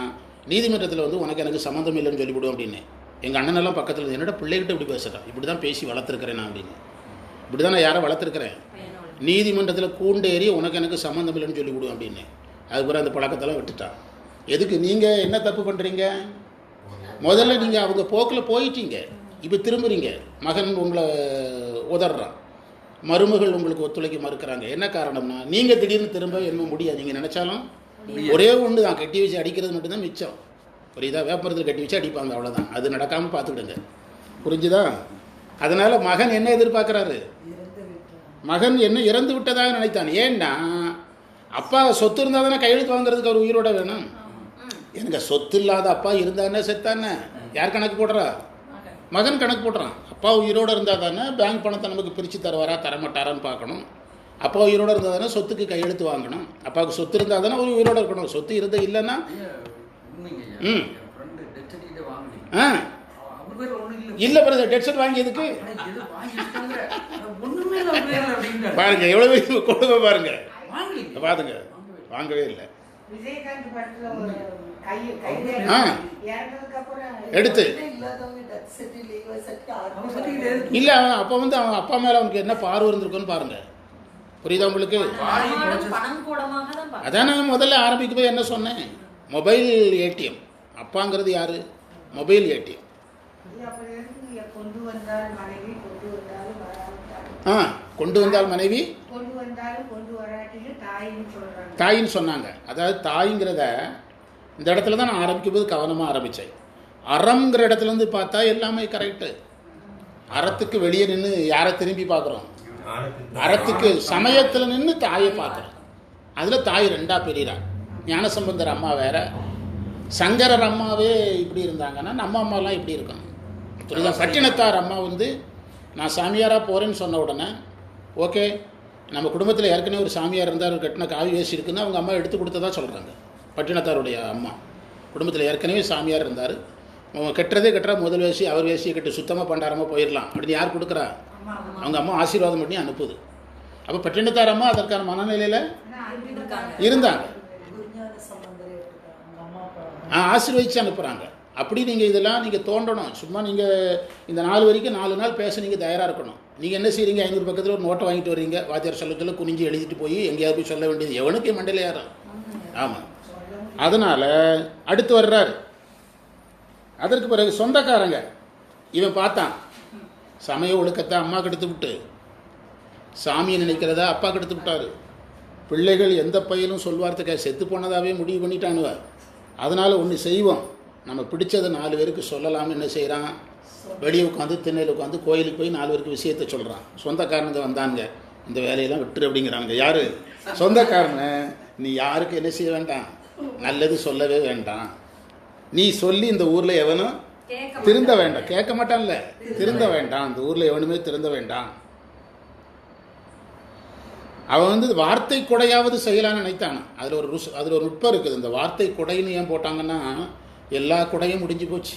A: நீதிமன்றத்தில் வந்து எனக்கு சம்மந்தம் இல்லைன்னு சொல்லிவிடுவோம் அப்படின்னு. எங்கள் அண்ணனெல்லாம் பக்கத்தில் என்னோட பிள்ளைகிட்ட இப்படி பேசுகிறேன், இப்படி தான் பேசி வளர்த்துருக்கிறேன் நான் அப்படின்னு. இப்படி தான் நான் யாரை வளர்த்துருக்கிறேன், நீதிமன்றத்தில் கூண்டேறி எனக்கு சம்மந்தம் இல்லைன்னு சொல்லிவிடுவோம் அப்படின்னு. அதுக்கப்புறம் அந்த பழக்கத்தெல்லாம் விட்டுட்டான். எதுக்கு? நீங்கள் என்ன தப்பு பண்ணுறீங்க? முதல்ல நீங்கள் அவங்க போக்கில் போயிட்டீங்க, இப்போ திரும்புறீங்க. மகன் உங்களை உதறான், மருமகள் உங்களுக்கு ஒத்துழைக்க மறுக்கிறாங்க. என்ன காரணம்னா நீங்கள் திடீர்னு திரும்ப என்ன முடியாது. நீங்கள் நினச்சாலும் ஒரே ஒன்று தான், கட்டி வச்சு அடிக்கிறது மட்டும்தான் மிச்சம். புரியுதா? வேப்பரத்தில் கட்டி வச்சு அடிப்பாங்க, அவ்வளோதான். அது நடக்காமல் பார்த்துக்கிடுங்க. புரிஞ்சுதா? அதனால் மகன் என்ன எதிர்பார்க்குறாரு? மகன் என்ன இறந்து விட்டதாக நினைத்தான். ஏன்னா அப்பா சொத்து இருந்தால் தானே கையெழுத்து வாங்குறதுக்கு அவர் உயிரோட வேணும். எனக்கு சொத்து இல்லாத அப்பா இருந்தானே செத்தானே யார் கணக்கு போடுறா? மகன் கணக்கு போடுறான். அப்பா உயிரோடு இருந்தால் தானே பேங்க் பணத்தை நமக்கு பிரித்து தருவாரா தரமாட்டாரான்னு பார்க்கணும். அப்பா உயிரோடு இருந்தால் தானே சொத்துக்கு கையெழுத்து வாங்கணும். அப்பாவுக்கு சொத்து இருந்தால் தானே ஒரு உயிரோடு இருக்கணும். சொத்து இருந்தால் இல்லைன்னா இல்லை பிரதர், டெட் செட் வாங்கியதுக்கு பாருங்க எவ்வளோ கொடுமை பாருங்க. பாருங்க வாங்கவே இல்லை, எடுத்து இல்லை. அப்போ வந்து அவன் அப்பா மேலே அவனுக்கு என்ன பார்வை இருந்திருக்குன்னு பாருங்க. புரியுதா உங்களுக்கு? அதான் நான் முதல்ல ஆரம்பிக்கும் போது என்ன சொன்னேன், மொபைல் ஏடிஎம். அப்பாங்கிறது யாரு? Mobile ATM. கொண்டு வந்தால் மனைவி தாயின்னு சொன்னாங்க. அதாவது தாய்ங்கிறத இந்த இடத்துல தான் நான் ஆரம்பிக்கும் போது கவனமாக ஆரம்பித்தேன். அறம்ங்கிற இடத்துலேருந்து பார்த்தா எல்லாமே கரெக்டு. அறத்துக்கு வெளியே நின்று யாரை திரும்பி பார்க்குறோம்? அறத்துக்கு சமயத்தில் நின்று தாயை பார்க்குறோம். அதில் தாய் 2ஆ பிரிகிறா. ஞானசம்பந்தர் அம்மா வேற, சங்கரர் அம்மாவே இப்படி இருந்தாங்கன்னா நம்ம அம்மாலாம் இப்படி இருக்கணும். புரியுதா? பட்டினத்தார் அம்மா வந்து நான் சாமியாராக போகிறேன்னு சொன்ன உடனே ஓகே, நம்ம குடும்பத்தில் ஏற்கனவே ஒரு சாமியார் இருந்தார், ஒரு கட்டின காவி வேசி இருக்குன்னு அவங்க அம்மா எடுத்து கொடுத்ததா சொல்கிறாங்க. பட்டினத்தாருடைய அம்மா குடும்பத்தில் ஏற்கனவே சாமியார் இருந்தார். கட்டுறதே கட்டுறா, முதல் வேசி அவர் வேசியை கட்டு சுத்தமாக பண்டாரமாக போயிடலாம் அப்படின்னு யார் கொடுக்குறா? அவங்க அம்மா ஆசீர்வாதம் பண்ணி அனுப்புது. அப்போ பட்டினத்தார் அம்மா அதற்கான மனநிலையில் இருந்தாங்க, ஆசீர்வதிச்சு அனுப்புகிறாங்க. அப்படி நீங்கள் இதெல்லாம் நீங்கள் தோண்டணும். சும்மா நீங்கள் இந்த 4 வரைக்கும் 4 நாள் பேச நீங்கள் தயாராக இருக்கணும். நீங்கள் என்ன செய்கிறீங்க? 500 பக்கத்தில் ஒரு நோட்டை வாங்கிட்டு வரீங்க, வாத்தியார் சொல்லத்தில் குனிஞ்சு எழுதிட்டு போய் எங்கேயாவது போய் சொல்ல வேண்டியது எவனுக்கு மண்டையில் ஏறும். ஆமாம், அதனால் அடுத்து வர்றாரு. அதற்கு பிறகு சொந்தக்காரங்க இவன் பார்த்தான், சமய ஒழுக்கத்தை அம்மா கெடுத்து விட்டு சாமியை நினைக்கிறதா அப்பா கெடுத்து விட்டார். பிள்ளைகள் எந்த பையனும் சொல்வார்த்துக்க செத்து போனதாகவே முடிவு பண்ணிட்டானுவ. அதனால் ஒன்று செய்வோம், நம்ம பிடிச்சதை 4 பேருக்கு சொல்லலாம்னு என்ன செய்கிறான்? வெளியே உட்காந்து திண்ணையில் உட்காந்து கோயிலுக்கு போய் 4 பேருக்கு விஷயத்த சொல்கிறான். சொந்தக்காரனுங்க வந்தாங்க, இந்த வேலையெல்லாம் விட்டுரு அப்படிங்கிறாங்க. யார்? சொந்தக்காரனை. நீ யாருக்கு என்ன செய்ய வேண்டாம், நல்லது சொல்லவே வேண்டாம். நீ சொல்லி இந்த ஊரில் எவனும் திருந்த வேண்டாம். கேட்க மாட்டான்ல, திருந்த வேண்டாம். இந்த ஊரில் எவனுமே திருந்த வேண்டாம். அவன் வந்து வார்த்தை கொடையாவது செய்யலான்னு நினைத்தான். அதில் ஒரு நுட்பம் இருக்குது. இந்த வார்த்தை கொடைன்னு ஏன் போட்டாங்கன்னா எல்லா கொடையும் முடிஞ்சு போச்சு.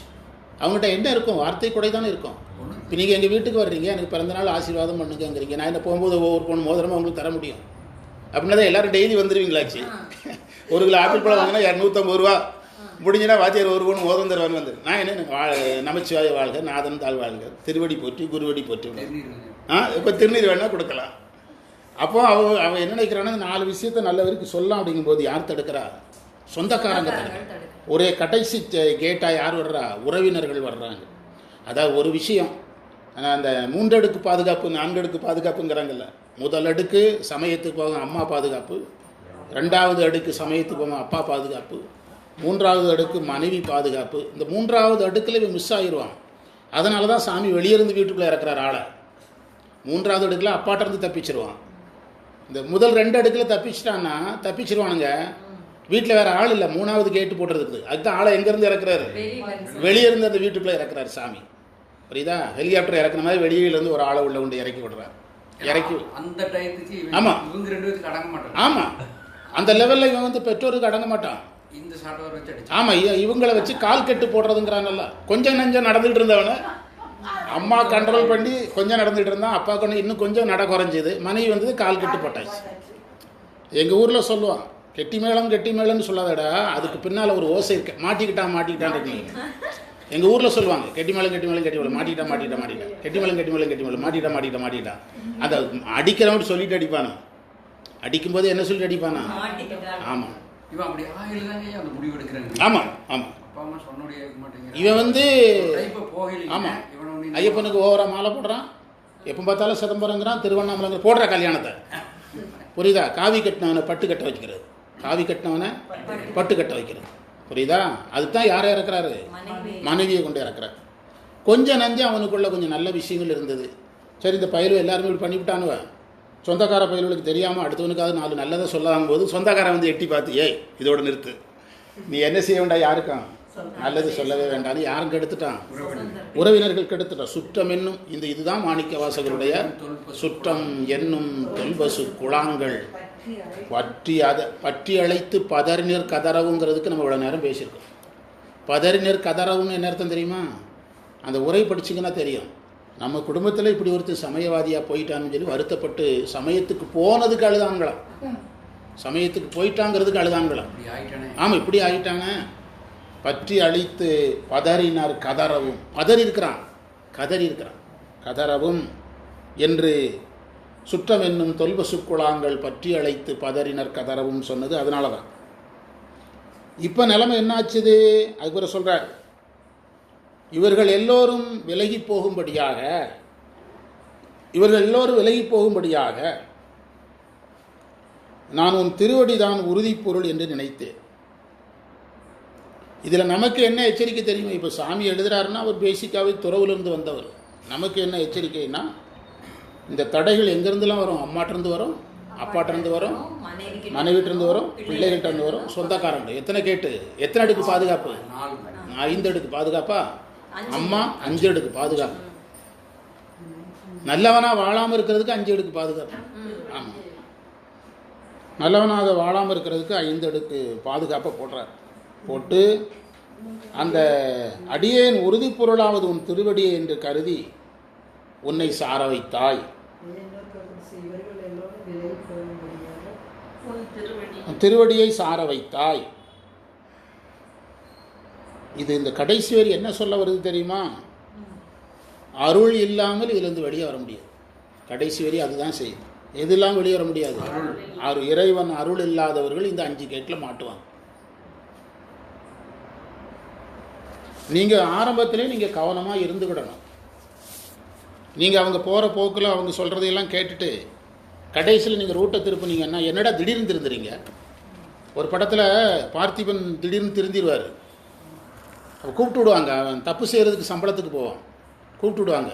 A: அவங்ககிட்ட என்ன இருக்கும்? வார்த்தை கொடை தானே இருக்கும். இப்போ நீங்கள் எங்கள் வீட்டுக்கு வர்றீங்க, எனக்கு பிறந்தநாள் ஆசீர்வாதம் பண்ணுங்கிறீங்க. நான் என்ன போகும்போது ஒவ்வொரு பொண்ணு மோதிரமாக உங்களுக்கு தர முடியும் அப்படின்னா தான் எல்லோரும் டெய்லி வந்துடுவீங்களாச்சு. 1 கிலோ ஆப்பிள் பழம் வாங்கினா 250 ரூபா, முடிஞ்சுன்னா வாத்தியார் 1 பொண்ணு மோதிரம் தருவான்னு வந்து நான் என்ன நமச்சிவாய வாழ்க, நாதன் தாழ் வாழ்க, திருவடி போற்றி, குருவடி போற்றி. இப்போ திருநீர் வேணால் கொடுக்கலாம். அப்போ அவன் என்ன நினைக்கிறான்னா 4 விஷயத்த நல்லவருக்கு சொல்லலாம் அப்படிங்கும்போது யார் தடுக்கிறா? சொந்தக்காரங்க தடுக்க. ஒரே கடைசி கேட்டாக யார் வர்றா? உறவினர்கள் வர்றாங்க. அதாவது ஒரு விஷயம், அந்த 3 அடுக்கு பாதுகாப்பு 4 அடுக்கு பாதுகாப்புங்கிறாங்கல்ல. முதல் அடுக்கு சமயத்துக்கு போக அம்மா பாதுகாப்பு, 2வது அடுக்கு சமயத்துக்கு போக அப்பா பாதுகாப்பு, 3வது அடுக்கு மனைவி பாதுகாப்பு. இந்த 3வது அடுக்கில் இவன் மிஸ் ஆகிடுவான். அதனால தான் சாமி வெளியிருந்து வீட்டுக்குள்ளே இறக்குறார் ஆளை. 3வது அடுக்கில் அப்பாட்ட இருந்து தப்பிச்சிருவான். இந்த முதல் 2 அடுக்கில் தப்பிச்சிட்டான்னா தப்பிச்சிருவானுங்க. வீட்டில் வேறு ஆள் இல்லை, 3வது கேட்டு போட்டுறதுக்கு. அதுதான் ஆளை எங்கேருந்து இறக்குறாரு? வெளியிருந்து அந்த வீட்டுக்குள்ளே இறக்குறாரு சாமி. புரியுதா? ஹெலிகாப்டர் இறக்குன மாதிரி வெளியிலேருந்து ஒரு ஆளை உள்ள கொண்டு இறக்கி விடுறாரு. இறக்கி
B: அந்த டயத்துக்கு
A: ஆமாம்
B: இவங்க 2 பேருக்கு அடங்க மாட்டாங்க.
A: ஆமாம், அந்த லெவலில் இவன் வந்து பெற்றோருக்கு அடங்க மாட்டான்.
B: இந்த சாட்டவர் வச்சு அடிச்சு
A: ஆமாம், இவங்களை வச்சு கால் கட்டு போடுறதுங்கிறாங்கல்ல. கொஞ்சம் நஞ்சம் நடந்துகிட்டு இருந்தவனை அம்மா கண்ட்ரோல் பண்ணி கொஞ்சம் நடந்துகிட்டு இருந்தான். அப்பா கொண்டு இன்னும் கொஞ்சம் நட குறைஞ்சிது. மனைவி வந்தது கால் கட்டு போட்டாச்சு. எங்கள் ஊரில் சொல்லுவான், கெட்டி மேளம்னு சொல்லாதடா, அதுக்கு பின்னால் ஒரு ஓசை இருக்கு, மாட்டிக்கிட்டான் இருக்கு. எங்கள் ஊரில் சொல்லுவாங்க, கெட்டி மேளம் மாட்டிக்கிட்டான், கெட்டி மேளம் மாட்டிக்கிட்டான். அந்த அடிக்கிறவன் சொல்லிட்டு அடிப்பானா? அடிக்கும்போது என்ன சொல்லிட்டு அடிப்பானா? ஆமாம்,
B: இவன் அப்படி ஆயில்தாங்க அந்த முடிவு எடுக்கிறாங்க.
A: ஆமாம் ஆமாம்.
B: அப்பா அம்மா சொன்னோடைய இருக்க மாட்டேங்க.
A: இவன் வந்து
B: ஆமாம்
A: ஐயப்பனுக்கு ஓவரா மாலை போடுறான், எப்போ பார்த்தாலும் சிதம்பரங்கிறான், திருவண்ணாமலைங்கிற போடுற கல்யாணத்தை. புரியுதா? காவி கட்டினவனை பட்டு கட்ட வைக்கிறது, காவி கட்டினவனை பட்டு கட்ட வைக்கிறது. புரியுதா? அதுதான் யாரை இறக்குறாரு? மனைவியை கொண்டு இறக்குறாரு. கொஞ்சம் நஞ்சம் அவனுக்குள்ள கொஞ்சம் நல்ல விஷயங்கள் இருந்தது. சரி, இந்த பயிலும் எல்லாருமே இப்படி பண்ணிவிட்டானுவ. சொந்தக்கார பயிலுக்கு தெரியாமல் அடுத்தவனுக்காவது 4 நல்லதை சொல்லாகும் போது சொந்தக்காரன் வந்து எட்டி பார்த்து, ஏய் இதோட நிறுத்து, நீ என்ன செய்ய வேண்டாம், யாருக்கும் நல்லது சொல்லவே வேண்டாம்னு யாரும் கெடுத்துட்டான்? உறவினர்கள் கெடுத்துட்டான். சுற்றம் என்னும் இதுதான் மாணிக்க வாசகருடைய சுற்றம் என்னும் தொல்பசு குழாங்கள் பற்றி அழைத்து பதறினர் கதறவுங்கிறதுக்கு நம்ம இவ்வளோ நேரம் பேசியிருக்கோம். பதறினர் கதறவுன்னு என்ன அர்த்தம் தெரியுமா? அந்த உரை படிச்சிங்கன்னா தெரியும். நம்ம குடும்பத்தில் இப்படி ஒருத்தர் சமயவாதியாக போயிட்டான்னு சொல்லி வருத்தப்பட்டு சமயத்துக்கு போனதுக்கு அழுதாங்களாம், சமயத்துக்கு போயிட்டாங்கிறதுக்கு அழுதாங்களாம். ஆமாம், இப்படி ஆகிட்டாங்க. பற்றி அழித்து பதறினார் கதறவும், கதறி இருக்கிறான் கதறவும் என்று சுற்றம் என்னும் தொல்பசுக்குழாங்கள் பற்றி அழைத்து பதறினர் கதறவும் சொன்னது அதனால தான். இப்போ நிலைமை என்னாச்சுது? அதுக்கு சொல்கிறார், இவர்கள் எல்லோரும் விலகி போகும்படியாக நான் உன் திருவடி தான் உறுதிப்பொருள் என்று நினைத்தேன். இதில் நமக்கு என்ன எச்சரிக்கை தெரியுமா? இப்போ சாமி எழுதுறாருன்னா அவர் பேசிக்காகவே துறவுலேருந்து வந்தவர். நமக்கு என்ன எச்சரிக்கைன்னா, இந்த தடைகள் எங்கேருந்துலாம் வரும்? அம்மாட்டிருந்து வரும், அப்பாட்டிருந்து வரும், மனைவிட்டிருந்து வரும், பிள்ளைகள்கிட்ட வரும், சொந்தக்காரங்க. எத்தனை கேட்டு, எத்தனை அடுக்கு பாதுகாப்பு? 5 அடுக்கு பாதுகாப்பா? அம்மா 5 அடுக்கு பாதுகாப்பு. நல்லவனாக வாழாமல் இருக்கிறதுக்கு 5 அடுக்கு பாதுகாப்பு. ஆமாம், நல்லவனாக வாழாமல் இருக்கிறதுக்கு 5 அடுக்கு பாதுகாப்பை போட்டு அந்த அடியேன் உறுதிப்பொருளாவது உன் திருவடியை என்று கருதி உன்னை சார வைத்தாய். திருவடியை சார வைத்தாய். இது இந்த கடைசி வரி என்ன சொல்ல வருது தெரியுமா? அருள் இல்லாமல் இதிலிருந்து வெளியே வர முடியாது. கடைசி வரி அதுதான் செய்யுது. எதெல்லாம் வெளியே வர முடியாது? இறைவன் அருள் இல்லாதவர்கள் இந்த 5 கேட்டில் மாட்டுவாங்க. நீங்கள் ஆரம்பத்திலே நீங்கள் கவனமாக இருந்துக்கிடணும். நீங்கள் அவங்க போகிற போக்கில் அவங்க சொல்கிறதையெல்லாம் கேட்டுட்டு கடைசியில் நீங்கள் ரூட்டை திருப்பினீங்கன்னா, என்னடா திடீர்னு திருந்துறீங்க? ஒரு படத்தில் பார்த்திபன் திடீர்னு திருந்திடுவார். அப்போ கூப்பிட்டு விடுவாங்க, அவன் தப்பு செய்கிறதுக்கு சம்பளத்துக்கு போவான், கூப்பிட்டு விடுவாங்க,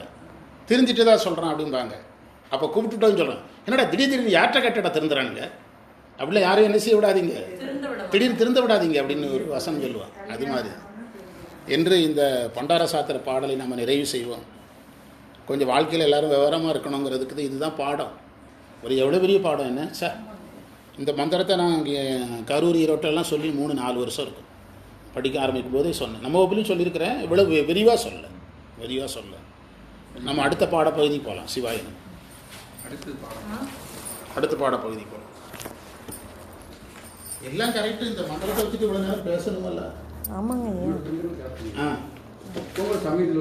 A: திருந்திட்டு தான் சொல்கிறான் அப்படிம்பாங்க. அப்போ கூப்பிட்டுட்டோன்னு சொல்கிறேன், என்னடா திடீர்னு யார்கிட்ட கட்டடா திருந்துறானுங்க, அப்படிலாம் யாரும் என்ன செய்ய விடாதீங்க, திடீர்னு திருந்த விடாதீங்க அப்படின்னு ஒரு வசனம் சொல்லுவான். அது மாதிரி என்று இந்த பண்டார சாத்திர பாடலை நம்ம நிறைவு செய்வோம். கொஞ்சம் வாழ்க்கையில் எல்லோரும் விவரமாக இருக்கணுங்கிறதுக்கு இதுதான் பாடம். ஒரு எவ்வளோ பெரிய பாடம் என்ன சார்! இந்த மந்திரத்தை நான் இங்கே கரூர் ஈரோட்டெல்லாம் சொல்லி 3-4 வருஷம் இருக்கும். படிக்க ஆரம்பிக்கும் போதே சொன்னேன். நம்ம ஒப்பிலையும் சொல்லியிருக்கிறேன், இவ்வளோ விரிவாக சொல்ல. நம்ம அடுத்த பாடப்பகுதி போகலாம். சிவாயனம் அடுத்த பாடப்பகுதி போகலாம். எல்லாம் கரெக்டு. இந்த மந்திரத்தை வச்சுட்டு இவ்வளோ நேரம் பேசணுமல்ல.
C: ஆமாங்க.
B: சமயத்தில்